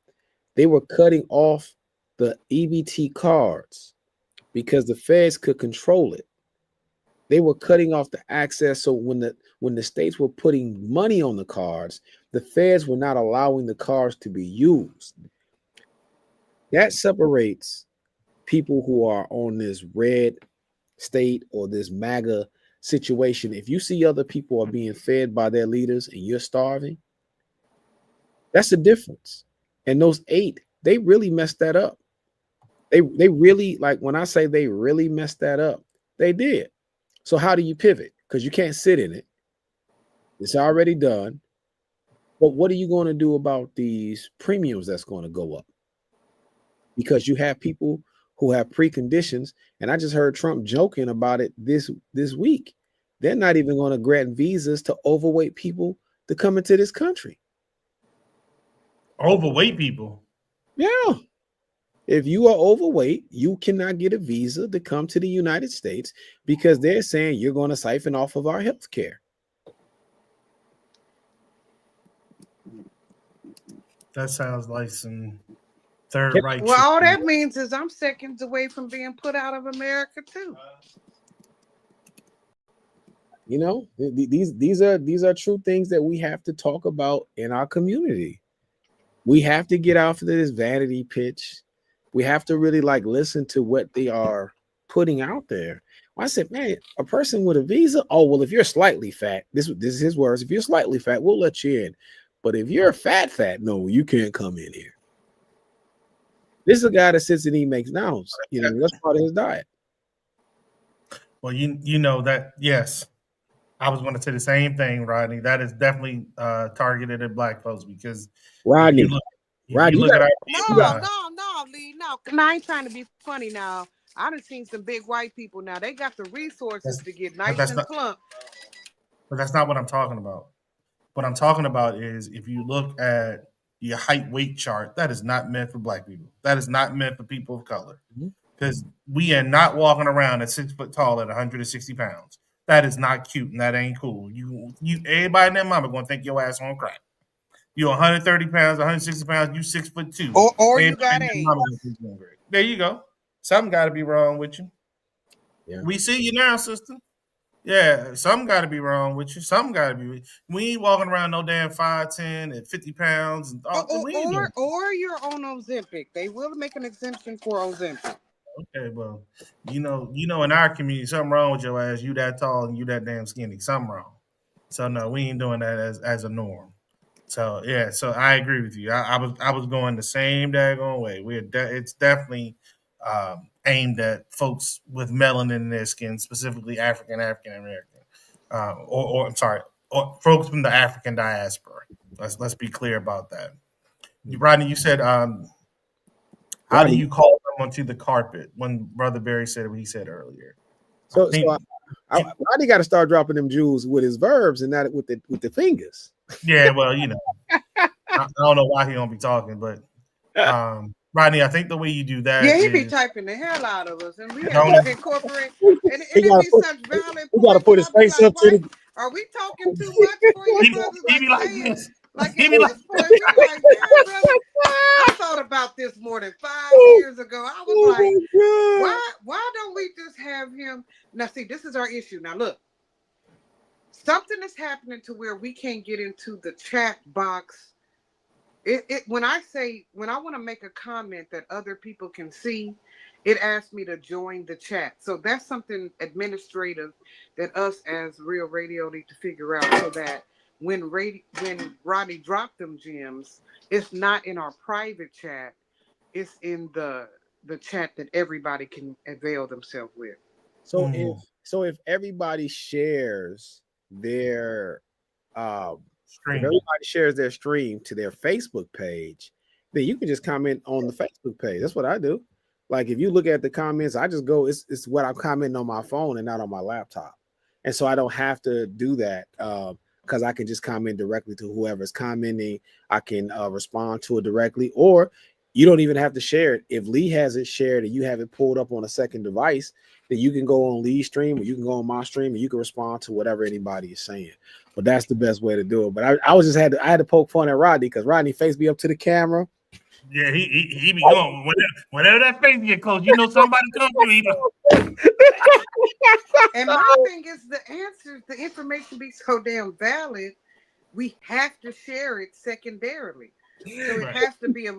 They were cutting off the EBT cards because the feds could control it. They were cutting off the access. So when the states were putting money on the cards, the feds were not allowing the cards to be used. That separates people who are on this red state or this MAGA situation. If you see other people are being fed by their leaders and you're starving, that's the difference. And those 8, they really messed that up. They really, like when I say they really messed that up, they did. So how do you pivot? Because you can't sit in it. It's already done. But what are you going to do about these premiums that's going to go up? Because you have people who have preconditions, and I just heard Trump joking about it this week. They're not even going to grant visas to overweight people to come into this country. Overweight people? Yeah. If you are overweight, you cannot get a visa to come to the United States because they're saying you're going to siphon off of our health care. That sounds like some third right. Well, all that means is I'm seconds away from being put out of America too. You know, these are true things that we have to talk about in our community. We have to get off of this vanity pitch. We have to really listen to what they are putting out there. I said, man, a person with a visa. Oh, well, if you're slightly fat, this is his words. If you're slightly fat, we'll let you in. But if you're fat, no, you can't come in here. This is a guy that sits and he makes nows. You know, that's part of his diet. Well, you know that, yes. I was going to say the same thing, Rodney. That is definitely targeted at black folks because Rodney, you look at our no, Lee, no. I ain't trying to be funny now. I done seen some big white people now. They got the resources to get nice and plump. But that's not what I'm talking about. What I'm talking about is if you look at your height weight chart, that is not meant for black people. That is not meant for people of color. Because we are not walking around at 6 foot tall at 160 pounds. That is not cute and that ain't cool. You everybody and their mama gonna think your ass on crack. You're 130 pounds, 160 pounds, you 6'2". Or you got AIDS. There you go. Something got to be wrong with you. Yeah. We see you now, sister. Yeah, something got to be wrong with you. Something got to be. We ain't walking around no damn 5'10" and 50 pounds and all. We ain't doing. Or you're on Ozempic. They will make an exemption for Ozempic. Okay, well, in our community, something wrong with your ass. You that tall and you that damn skinny. Something wrong. So no, we ain't doing that as a norm. So yeah, so I agree with you. I was going the same daggone way. It's definitely aimed at folks with melanin in their skin, specifically African American, or I'm sorry, or folks from the African diaspora. Let's be clear about that. Rodney, you said how do Rodney. you call someone to the carpet when Brother Barry said what he said earlier? I So think Rodney got to start dropping them jewels with his verbs and not with the fingers. yeah, well, I don't know why he don't be talking, but Rodney, I think the way you do that Yeah, he be is typing the hell out of us, and we have don't to incorporate. And He it got to be put such valid he got to points, put and his I'll be face like, up to "Why the. are we talking too much for you, he, brothers?" he Like, be like say it this. like He it be was like a poison. I'm like, damn, brother. I thought about this more than 5 years ago. I was like, Oh my God. why don't we just have him? Now, see, this is our issue. Now, look, something is happening to where we can't get into the chat box. When I want to make a comment that other people can see, it asks me to join the chat. So that's something administrative that us as Real Radio need to figure out, so that when Rodney dropped them gems, it's not in our private chat. It's in the chat that everybody can avail themselves with. So if everybody shares their if stream. everybody shares their stream to their Facebook page, then you can just comment on the Facebook page. That's what I do. Like if you look at the comments, I just go, it's what I'm commenting on my phone and not on my laptop. And so I don't have to do that because I can just comment directly to whoever's commenting. I can respond to it directly, or you don't even have to share it. If Lee has it shared and you have it pulled up on a second device, then you can go on Lee's stream or you can go on my stream and you can respond to whatever anybody is saying. But that's the best way to do it. But I was just I had to poke fun at Rodney because Rodney faced me up to the camera. Yeah, he be going whenever that face get close. Somebody come through. He And my thing is, the information be so damn valid, we have to share it secondarily. So it right. has to be a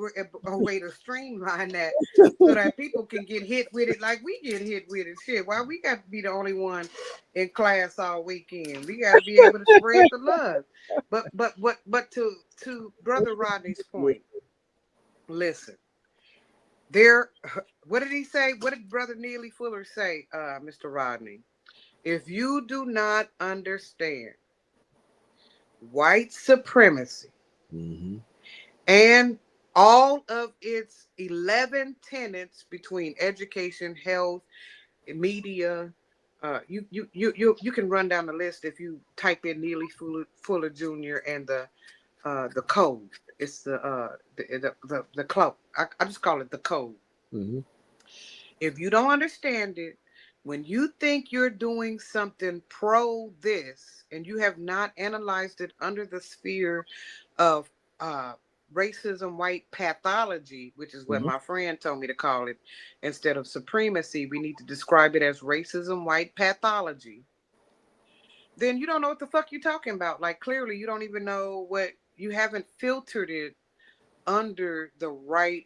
way to streamline that so that people can get hit with it like we get hit with it. Shit, why we got to be the only one in class all weekend? We got to be able to spread the love. But to Brother Rodney's point, listen, there. What did he say? What did Brother Neely Fuller say, Mr. Rodney? If you do not understand white supremacy and all of its 11 tenets between education, health, media, you can run down the list if you type in Neely Fuller Jr. and the code. It's the cloak. I just call it the code. If you don't understand it, when you think you're doing something pro this and you have not analyzed it under the sphere of racism, white pathology, which is what my friend told me to call it, instead of supremacy, we need to describe it as racism, white pathology, then you don't know what the fuck you're talking about. Like, clearly, you don't even know you haven't filtered it under the right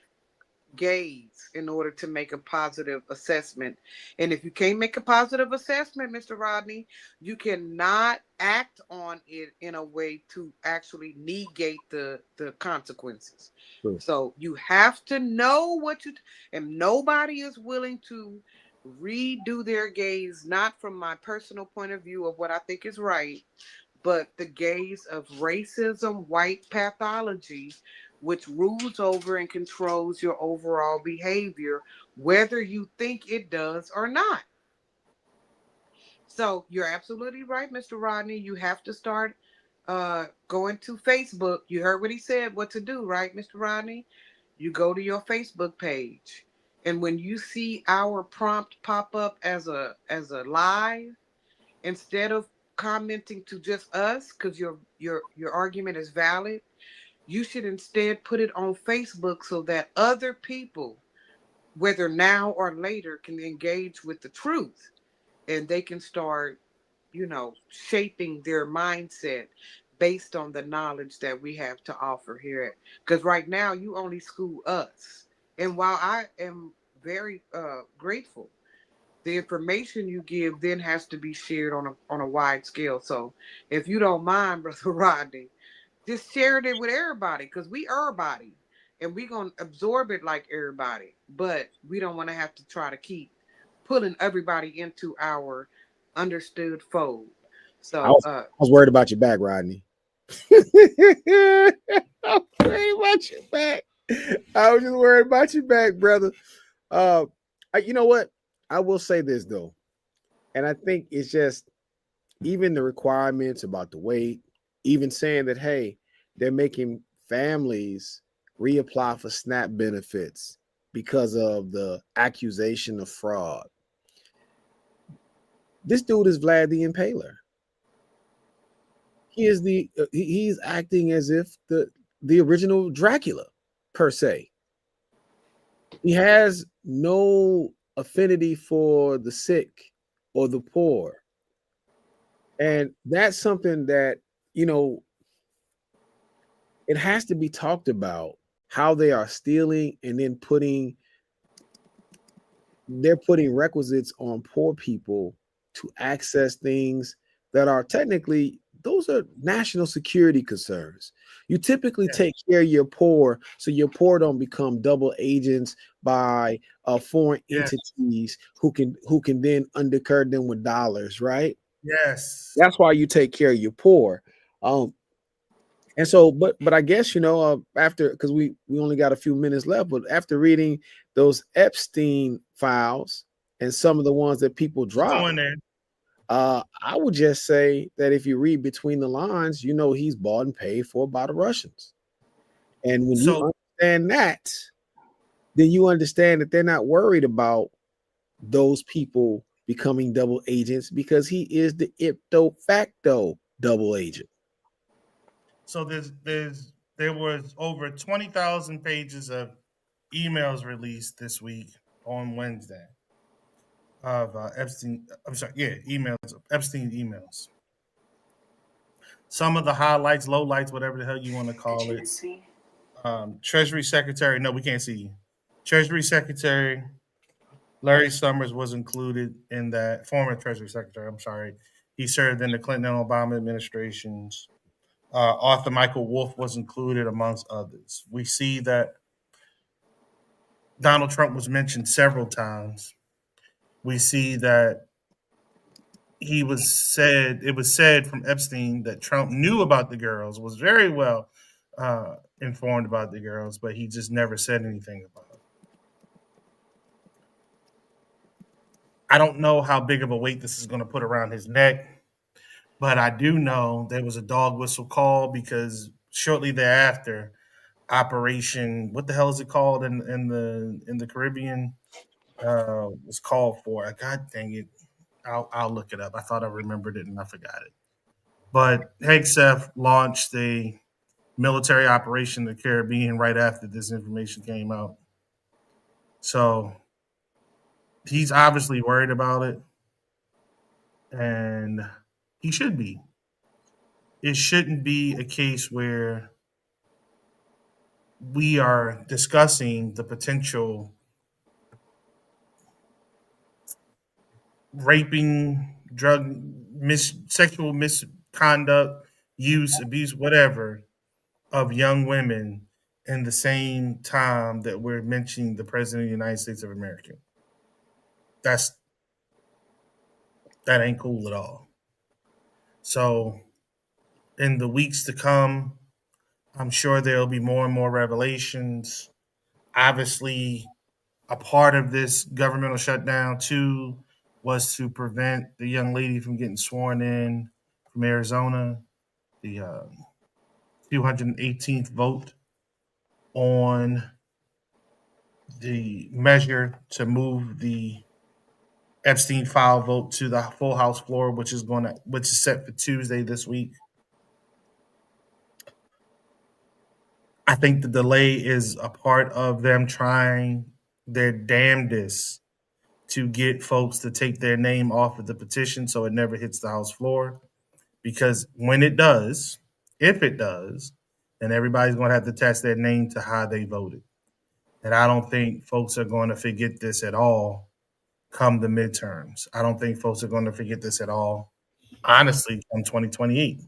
gaze in order to make a positive assessment. And if you can't make a positive assessment, Mr. Rodney, you cannot act on it in a way to actually negate the consequences. So you have to know and nobody is willing to redo their gaze, not from my personal point of view of what I think is right, but the gaze of racism, white pathology, which rules over and controls your overall behavior, whether you think it does or not. So you're absolutely right, Mr. Rodney. You have to start going to Facebook. You heard what he said, what to do, right, Mr. Rodney? You go to your Facebook page. And when you see our prompt pop up as a live, instead of commenting to just us because your argument is valid, you should instead put it on Facebook so that other people whether now or later, can engage with the truth, and they can start, shaping their mindset based on the knowledge that we have to offer here. Because right now, you only school us. And while I am very grateful, the information you give then has to be shared on a wide scale. So if you don't mind, Brother Rodney, just share it with everybody, because we everybody, and we gonna absorb it like everybody, but we don't want to have to try to keep pulling everybody into our understood fold. I So was, I was worried about your back, Rodney. I was worried about your back. I was just worried about your back, brother. You know what? I will say this though, and I think it's just even the requirements about the weight, even saying that hey, they're making families reapply for SNAP benefits because of the accusation of fraud. This dude is Vlad the Impaler. He is he's acting as if the original Dracula per se. He has no affinity for the sick or the poor. And that's something that, you know, it has to be talked about how they are stealing and then they're putting requisites on poor people to access things that are technically those are national security concerns. You typically take care of your poor so your poor don't become double agents by foreign entities who can then undercurd them with dollars, right? Yes. That's why you take care of your poor. And so, but I guess after, because we only got a few minutes left, but after reading those Epstein files and some of the ones that people dropped, I would just say that if you read between the lines, he's bought and paid for by the Russians. And when you understand that, then you understand that they're not worried about those people becoming double agents because he is the ipso facto double agent. So there was over 20,000 pages of emails released this week on Wednesday of Epstein. I'm sorry, emails, Epstein emails. Some of the highlights, lowlights, whatever the hell you want to call it. Treasury Secretary, no, we can't see you. Treasury Secretary Larry Summers was included in that. Former Treasury Secretary, I'm sorry. He served in the Clinton and Obama administrations. Arthur Michael Wolff was included amongst others. We see that Donald Trump was mentioned several times. We see that it was said from Epstein that Trump knew about the girls, was very well informed about the girls, but he just never said anything about it. I don't know how big of a weight this is going to put around his neck, but I do know there was a dog whistle call because shortly thereafter, Operation, what the hell is it called in the Caribbean? Was called for. God dang it! I'll look it up. I thought I remembered it and I forgot it. But Hegseth launched a military operation in the Caribbean right after this information came out. So he's obviously worried about it, and he should be. It shouldn't be a case where we are discussing the potential raping, sexual misconduct, use, abuse, whatever, of young women in the same time that we're mentioning the President of the United States of America. That ain't cool at all. So in the weeks to come, I'm sure there'll be more and more revelations. Obviously, a part of this governmental shutdown too was to prevent the young lady from getting sworn in from Arizona, the 218th vote on the measure to move the Epstein file vote to the full House floor, which is set for Tuesday this week. I think the delay is a part of them trying their damnedest to get folks to take their name off of the petition so it never hits the House floor. Because when it does, if it does, then everybody's going to have to attach their name to how they voted. And I don't think folks are going to forget this at all come the midterms. I don't think folks are going to forget this at all, honestly, come 2028.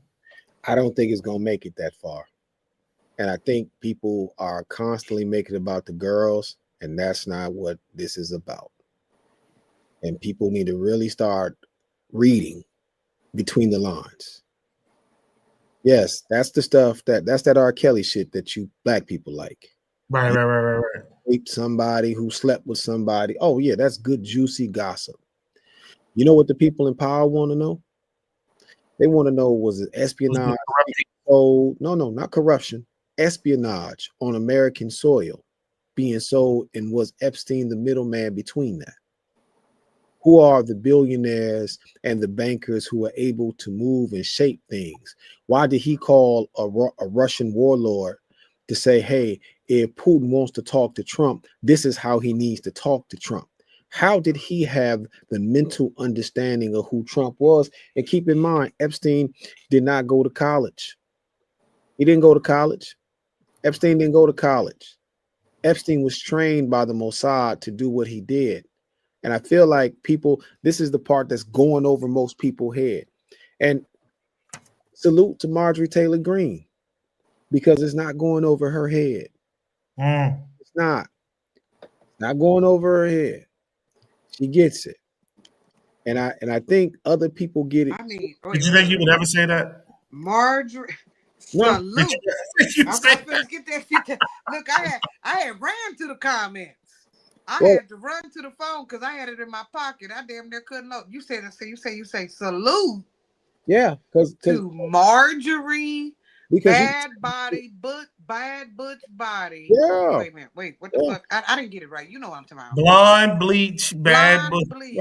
I don't think it's gonna make it that far. And I think people are constantly making it about the girls, and that's not what this is about. And people need to really start reading between the lines. Yes, that's the stuff that's that R. Kelly shit that you black people like. Right. Raped somebody who slept with somebody. Oh, yeah, that's good, juicy gossip. You know what the people in power want to know? They want to know, was it espionage? Oh, no, not corruption. Espionage on American soil being sold, and was Epstein the middleman between that? Who are the billionaires and the bankers who are able to move and shape things? Why did he call a Russian warlord to say, hey, if Putin wants to talk to Trump, this is how he needs to talk to Trump? How did he have the mental understanding of who Trump was? And keep in mind, Epstein did not go to college. He didn't go to college. Epstein didn't go to college. Epstein was trained by the Mossad to do what he did. And I feel like people, this is the part that's going over most people's head. And salute to Marjorie Taylor Greene, because it's not going over her head. It's not going over her head. She gets it. And I think other people get it. I mean, Did you think you would ever say that? Marjorie, No. salute. I'm gonna get that. Look, I had ran to the comments. I had to run to the phone because I had it in my pocket. I damn near couldn't look. You say salute. Yeah, because to Marjorie, because bad butch body. Yeah. Wait a minute. Wait, what the fuck? I didn't get it right. You know what I'm talking about. Blonde bleach, bad Blonde butch. bleach.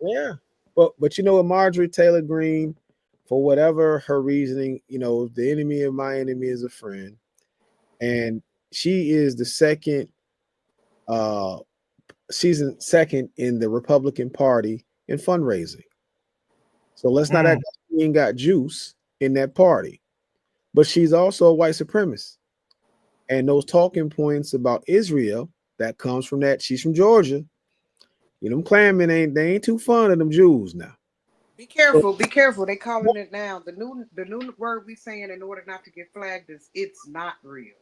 Yeah. But you know what, Marjorie Taylor Greene, for whatever her reasoning, you know, the enemy of my enemy is a friend. And she is the second she's second in the Republican Party in fundraising. So let's not act like she ain't got juice in that party. But she's also a white supremacist. And those talking points about Israel, that comes from that. She's from Georgia. You know, them Klanmen ain't too fond of them Jews now. Be careful, be careful. They calling it now. The new word we saying in order not to get flagged is it's not real.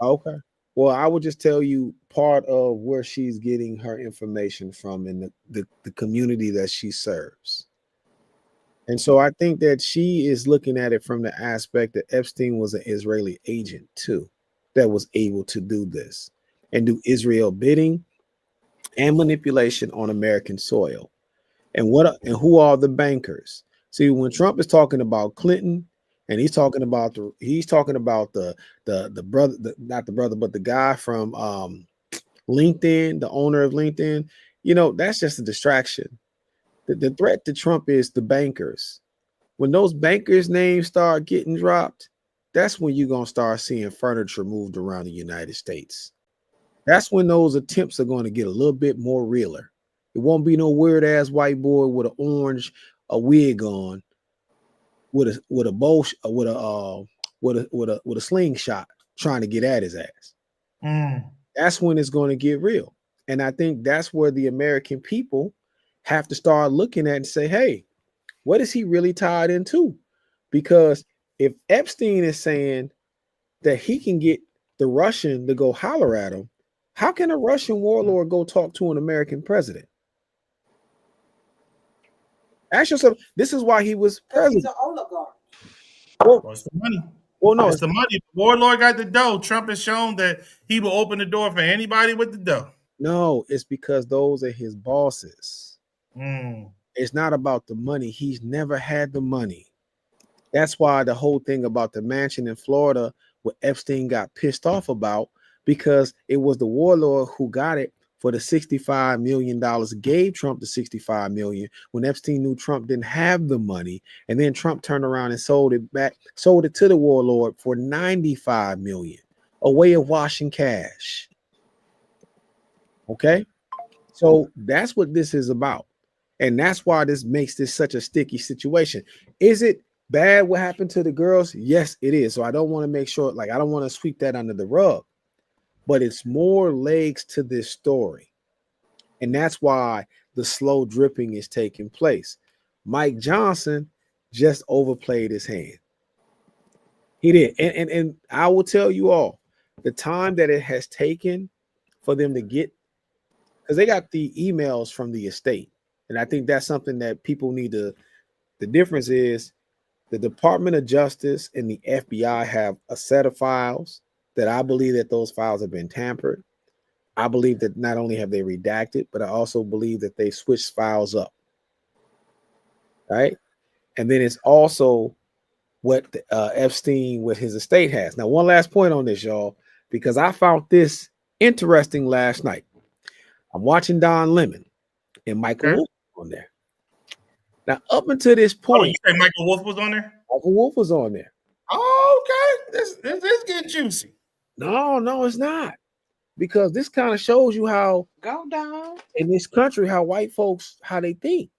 Okay. Well, I would just tell you part of where she's getting her information from in the community that she serves. And so I think that she is looking at it from the aspect that Epstein was an Israeli agent too, that was able to do this and do Israel bidding and manipulation on American soil. And who are the bankers? See, when Trump is talking about Clinton, and he's talking about the brother, not the brother, but the guy from LinkedIn, the owner of LinkedIn, you know, that's just a distraction. The threat to Trump is the bankers. When those bankers' names start getting dropped, that's when you're going to start seeing furniture moved around the United States. That's when those attempts are going to get a little bit more realer. It won't be no weird ass white boy with a wig on, with a bow, with a slingshot trying to get at his ass. That's when it's going to get real. And I think that's where the American people have to start looking at and say, hey, what is he really tied into? Because if Epstein is saying that he can get the Russian to go holler at him, how can a Russian warlord go talk to an American president? Ask yourself, this is why he was president. He's an oligarch. What's the money? Well, no, it's the money. The warlord got the dough. Trump has shown that he will open the door for anybody with the dough. No, it's because those are his bosses. It's not about the money. He's never had the money. That's why the whole thing about the mansion in Florida, what Epstein got pissed off about, because it was the warlord who got it for the $65 million, gave Trump the $65 million when Epstein knew Trump didn't have the money. And then Trump turned around and sold it to the warlord for $95 million, a way of washing cash. Okay. So that's what this is about. And that's why this makes this such a sticky situation. Is it bad what happened to the girls? Yes, it is. So I don't want to make sure, like, I don't want to sweep that under the rug, but it's more legs to this story. And that's why the slow dripping is taking place. Mike Johnson just overplayed his hand. He did. And I will tell you all the time that it has taken for them to get, because they got the emails from the estate. And I think that's something that people need to, the difference is the Department of Justice and the FBI have a set of files that I believe that those files have been tampered. I believe that not only have they redacted, but I also believe that they switched files up. Right. And then it's also what Epstein with his estate has. Now, one last point on this, y'all, because I found this interesting last night. I'm watching Don Lemon and Michael Wolff on there. Now, up until this point, you say Michael Wolff was on there? Michael Wolff was on there. Oh, okay. This is getting juicy. No, it's not. Because this kind of shows you how Go down in this country, how white folks, how they think.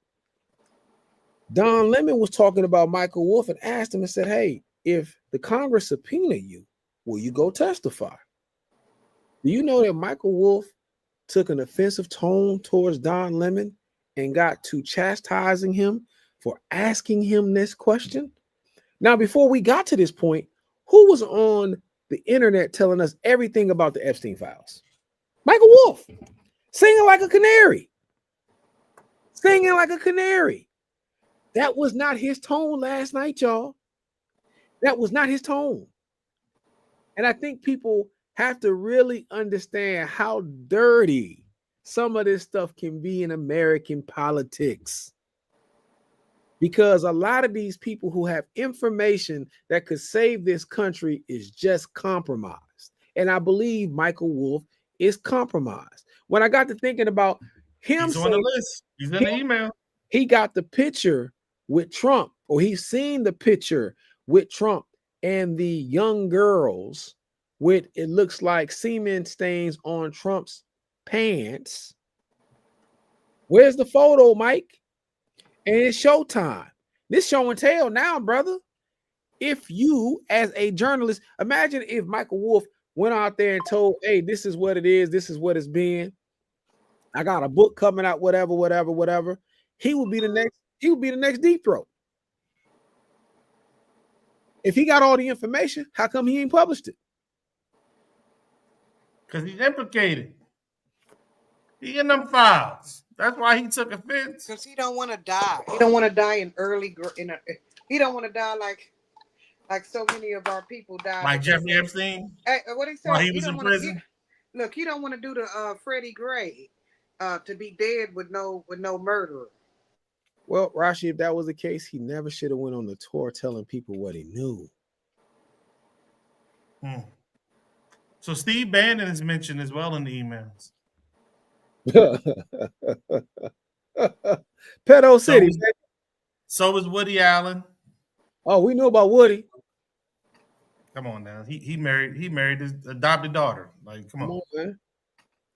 Don Lemon was talking about Michael Wolff and asked him and said, hey, if the Congress subpoena you, will you go testify? Do you know that Michael Wolff took an offensive tone towards Don Lemon and got to chastising him for asking him this question? Now, before we got to this point, who was on the internet telling us everything about the Epstein files? Michael Wolff, singing like a canary. Singing like a canary. That was not his tone last night, y'all. That was not his tone. And I think people have to really understand how dirty some of this stuff can be in American politics. Because a lot of these people who have information that could save this country is just compromised. And I believe Michael Wolff is compromised. When I got to thinking about him, he's on the list. He's in the email. He got the picture with Trump, or he's seen the picture with Trump and the young girls with, it looks like, semen stains on Trump's pants. Where's the photo, Mike? And it's showtime. This show and tell now, brother. If you, as a journalist, imagine if Michael Wolff went out there and told, hey, this is what it is. This is what it's been. I got a book coming out, whatever. He would be the next deep throat. If he got all the information, how come he ain't published it? Because he's implicated. He in them files. That's why he took offense. Because he don't want to die. He don't want to die in he don't want to die like so many of our people died. Like Jeffrey Epstein. What he said? While he was in prison. Look, he don't want to do the Freddie Gray to be dead with no murderer. Well, Rashi, if that was the case, he never should have went on the tour telling people what he knew. So Steve Bannon is mentioned as well in the emails. Pedo City. So is Woody Allen. Oh, we know about Woody. Come on now. He married his adopted daughter. Like, come on man.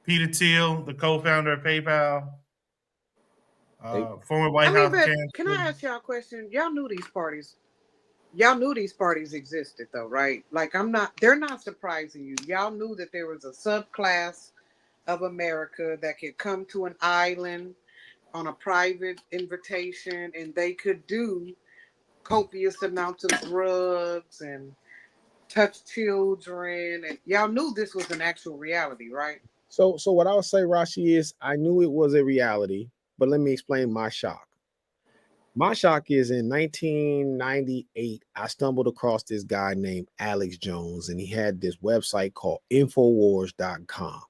Peter Thiel, the co-founder of PayPal. Former White House. Can I ask y'all a question? Y'all knew these parties. Y'all knew these parties existed though, right? Like they're not surprising you. Y'all knew that there was a subclass of America that could come to an island on a private invitation and they could do copious amounts of drugs and touch children. And y'all knew this was an actual reality, right? So what I would say, Rashi, is I knew it was a reality, but let me explain my shock. My shock is in 1998, I stumbled across this guy named Alex Jones, and he had this website called Infowars.com.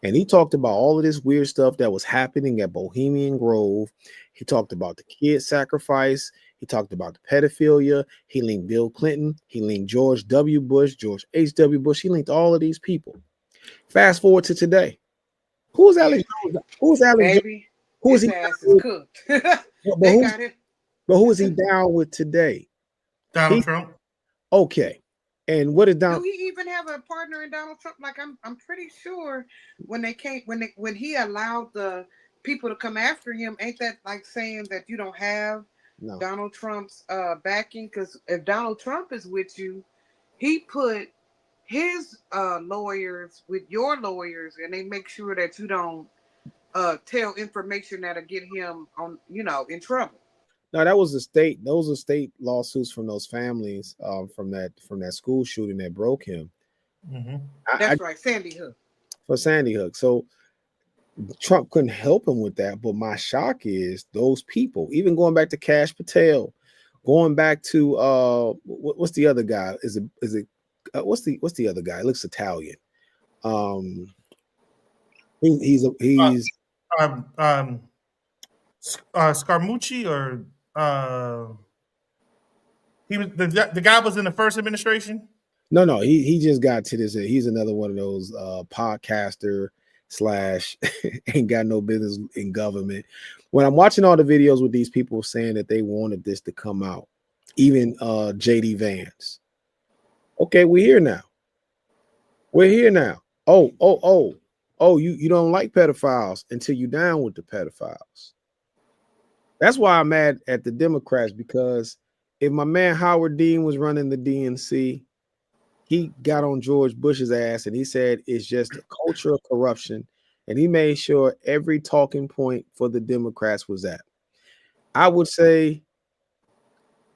And he talked about all of this weird stuff that was happening at Bohemian Grove. He talked about the kid sacrifice. He talked about the pedophilia. He linked Bill Clinton. He linked George W. Bush, George H.W. Bush. He linked all of these people. Fast forward to today. Who's Alex Jones? Who's Alex Baby, who is he? Ass is cooked. But who is he down with today? Donald Trump. Okay. And what is Do Donald? he even have a partner in Donald Trump? Like I'm pretty sure when they came when he allowed the people to come after him, ain't that like saying that you don't have No, Donald Trump's backing? Because if Donald Trump is with you, he put his lawyers with your lawyers, and they make sure that you don't tell information that'll get him on, in trouble. no, that was a state. Those are state lawsuits from those families from that school shooting that broke him. Mm-hmm. I That's right, Sandy Hook. for Sandy Hook. So Trump couldn't help him with that. But my shock is those people, even going back to Cash Patel, going back to what's the other guy? Is it what's the other guy? It looks Italian. Um, he's Um, um, Scaramucci or he was the guy was in the first administration. no, he just got to this. He's another one of those podcaster slash ain't got no business in government. When I'm watching all the videos with these people saying that they wanted this to come out, even JD Vance. Okay, we're here now. We're here now. Oh, you don't like pedophiles until you down with the pedophiles. That's why I'm mad at the Democrats, because if my man Howard Dean was running the DNC, he got on George Bush's ass and he said it's just a culture of corruption. And he made sure every talking point for the Democrats was that. I would say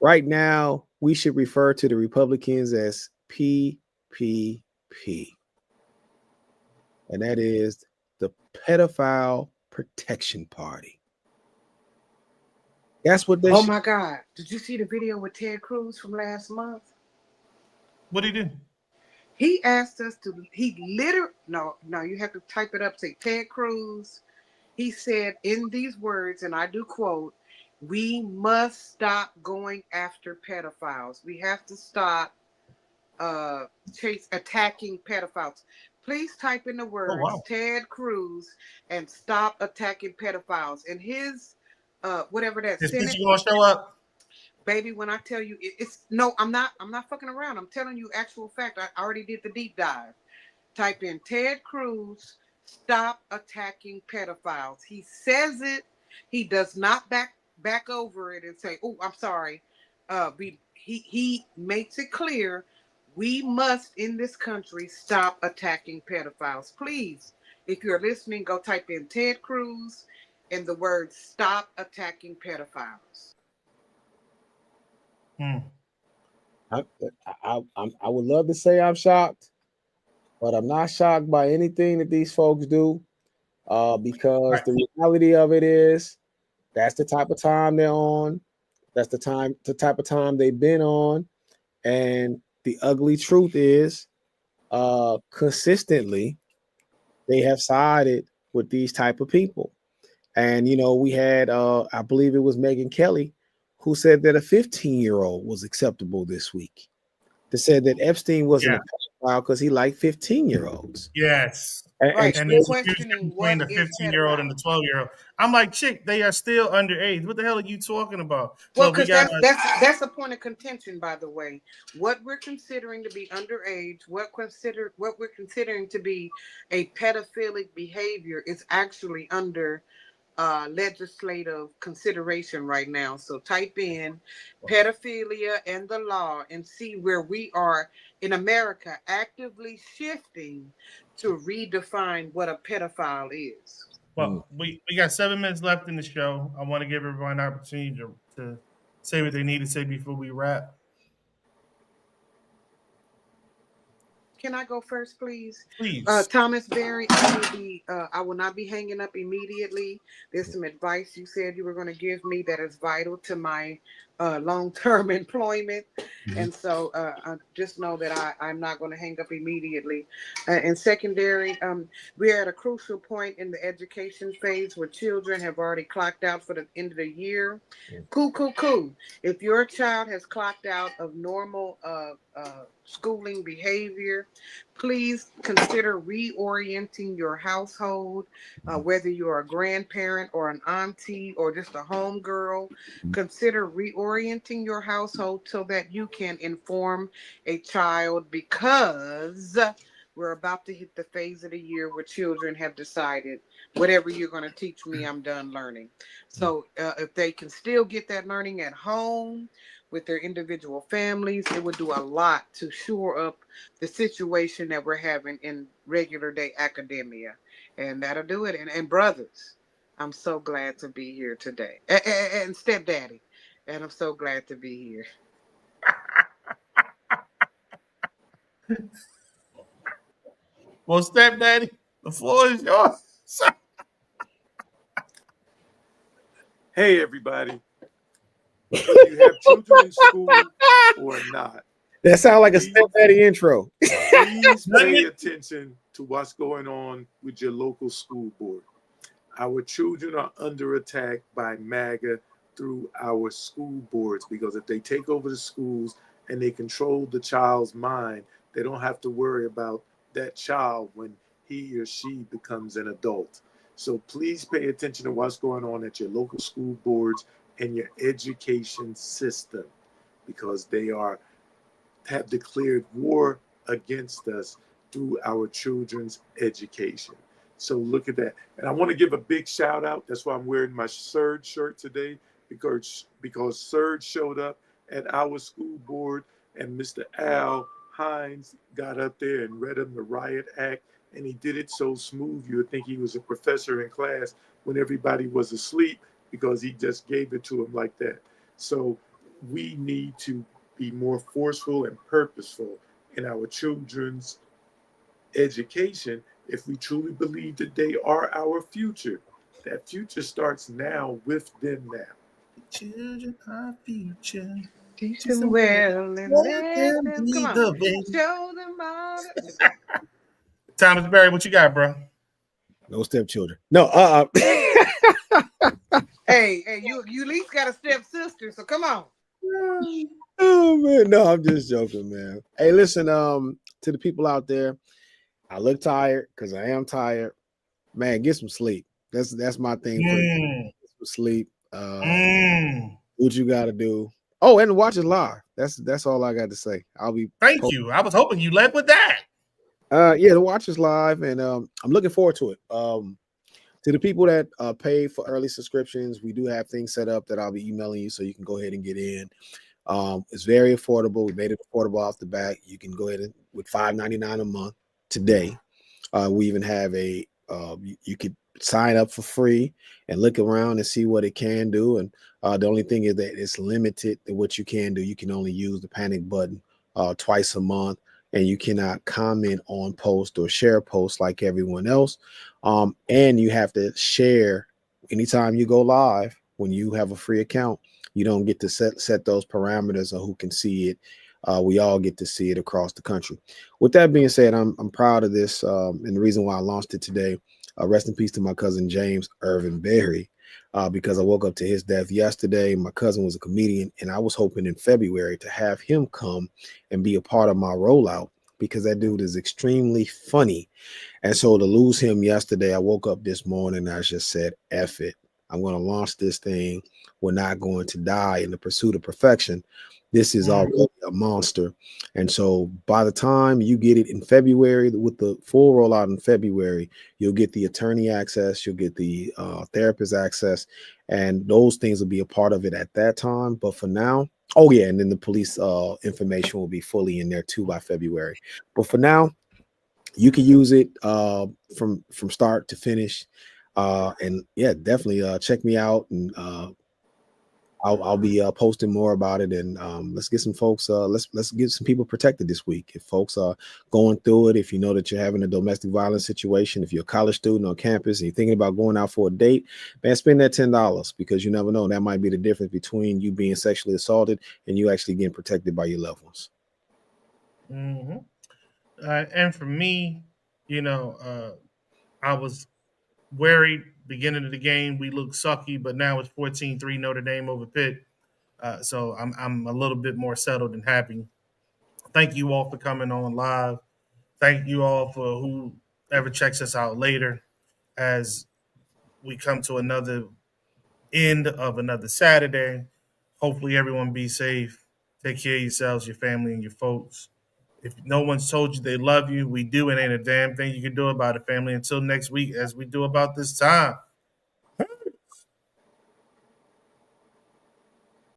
right now we should refer to the Republicans as PPP. And that is the Pedophile Protection Party. That's what they Oh should. my God! Did you see the video with Ted Cruz from last month? What did he do? He asked us to. He literally no. You have to type it up. Say Ted Cruz. He said in these words, and I do quote: "We must stop going after pedophiles. We have to stop attacking pedophiles." Please type in the Oh words wow! Ted Cruz and stop attacking pedophiles. And his whatever that Is Senate, Pitchy gonna show up? baby, when I tell you it's no, I'm not fucking around. I'm telling you actual fact. I already did the deep dive. Type in Ted Cruz, stop attacking pedophiles. He says it. He does not back over it and say, "Oh, I'm sorry." He makes it clear we must in this country stop attacking pedophiles. Please, if you're listening, go type in Ted Cruz and the word "stop attacking pedophiles." Hmm. I would love to say I'm shocked, but I'm not shocked by anything that these folks do, because Right. the reality of it is that's the type of time they're on. That's the type of time they've been on. And the ugly truth is, consistently, they have sided with these type of people. And we had, I believe it was Megyn Kelly, who said that a 15-year-old was acceptable this week. They said that Epstein wasn't Yeah. a pedophile because he liked 15-year-olds. Yes. Right. And And They're there's a huge questioning difference between what the is 15-year-old and pedophile. the 12-year-old. I'm like, chick, they are still underage. What the hell are you talking about? Well, But we because got that's a point of contention, by the way. What we're considering to be underage, what we're considering to be a pedophilic behavior, is actually under legislative consideration right now. So type in pedophilia and the law and see where we are in America actively shifting to redefine what a pedophile is. well, we got 7 minutes left in the show. I want to give everyone an opportunity to say what they need to say before we wrap. Can I go first, please? Please. Thomas Berry, I will not be hanging up immediately. There's some advice you said you were going to give me that is vital to my long-term employment. And so I just know that I'm not going to hang up immediately. And secondary, we're at a crucial point in the education phase where children have already clocked out for the end of the year. Cool. If your child has clocked out of normal schooling behavior, Please consider reorienting your household, whether you're a grandparent or an auntie or just a homegirl. Consider reorienting your household so that you can inform a child, because we're about to hit the phase of the year where children have decided, whatever you're going to teach me, I'm done learning. So if they can still get that learning at home with their individual families, it would do a lot to shore up the situation that we're having in regular day academia. And that'll do it. And brothers, I'm so glad to be here today. And stepdaddy, and I'm so glad to be here. Well, stepdaddy, the floor is yours. Hey, everybody. Whether you have children in school or not, That sounds like a please, stepdaddy intro. please pay attention to what's going on with your local school board. Our children are under attack by MAGA through our school boards, because if they take over the schools and they control the child's mind, they don't have to worry about that child when he or she becomes an adult. So please pay attention to what's going on at your local school boards and your education system, because they have declared war against us through our children's education. So look at that. And I want to give a big shout out. That's why I'm wearing my Surge shirt today, because Surge showed up at our school board, and Mr. Al Hines got up there and read him the riot act, and he did it so smooth you would think he was a professor in class when everybody was asleep, because he just gave it to him like that. So we need to be more forceful and purposeful in our children's education if we truly believe that they are our future. That future starts now with them now. Children are future. Teach them well and Let let them them, come be on, the way. show them all. Thomas Berry, what you got, bro? No stepchildren. No, Hey, you at least got a stepsister, so come on. Oh man, no, I'm just joking, man. Hey, listen, to the people out there, I look tired because I am tired. Man, get some sleep. That's my thing for sleep. What you gotta do. Oh, and watch it live. That's all I got to say. I'll be Thank you. I was hoping you led with that. Yeah, the watch is live, and I'm looking forward to it. To the people that pay for early subscriptions, we do have things set up that I'll be emailing you, so you can go ahead and get in. It's very affordable. We made it affordable off the bat. You can go ahead and with $5.99 a month today. We even have you could sign up for free and look around and see what it can do. And the only thing is that it's limited to what you can do. You can only use the panic button twice a month, and you cannot comment on posts or share posts like everyone else. And you have to share anytime you go live. When you have a free account, you don't get to set those parameters of who can see it. We all get to see it across the country. With that being said, I'm proud of this, and the reason why I launched it today. Rest in peace to my cousin James Irvin Berry, because I woke up to his death yesterday. My cousin was a comedian, and I was hoping in February to have him come and be a part of my rollout, because that dude is extremely funny. And so to lose him yesterday, I woke up this morning and I just said, F it. I'm going to launch this thing. We're not going to die in the pursuit of perfection. This is already a monster. And so by the time you get it in February, with the full rollout in February, you'll get the attorney access, you'll get the therapist access, and those things will be a part of it at that time. But for now, oh yeah, and then the police information will be fully in there too by February. But for now, you can use it from start to finish. And yeah, definitely check me out, and I'll be posting more about it, and let's get some folks. Let's get some people protected this week. If folks are going through it, if you know that you're having a domestic violence situation, if you're a college student on campus and you're thinking about going out for a date, man, spend that $10, because you never know, that might be the difference between you being sexually assaulted and you actually getting protected by your loved ones. Mm-hmm. And for me, I was worried beginning of the game. We looked sucky, but now it's 14-3 Notre Dame over Pitt. So I'm a little bit more settled and happy. Thank you all for coming on live. Thank you all for whoever checks us out later as we come to another end of another Saturday. Hopefully, everyone be safe. Take care of yourselves, your family, and your folks. If no one's told you they love you, we do. It ain't a damn thing you can do about it, family. Until next week, as we do about this time.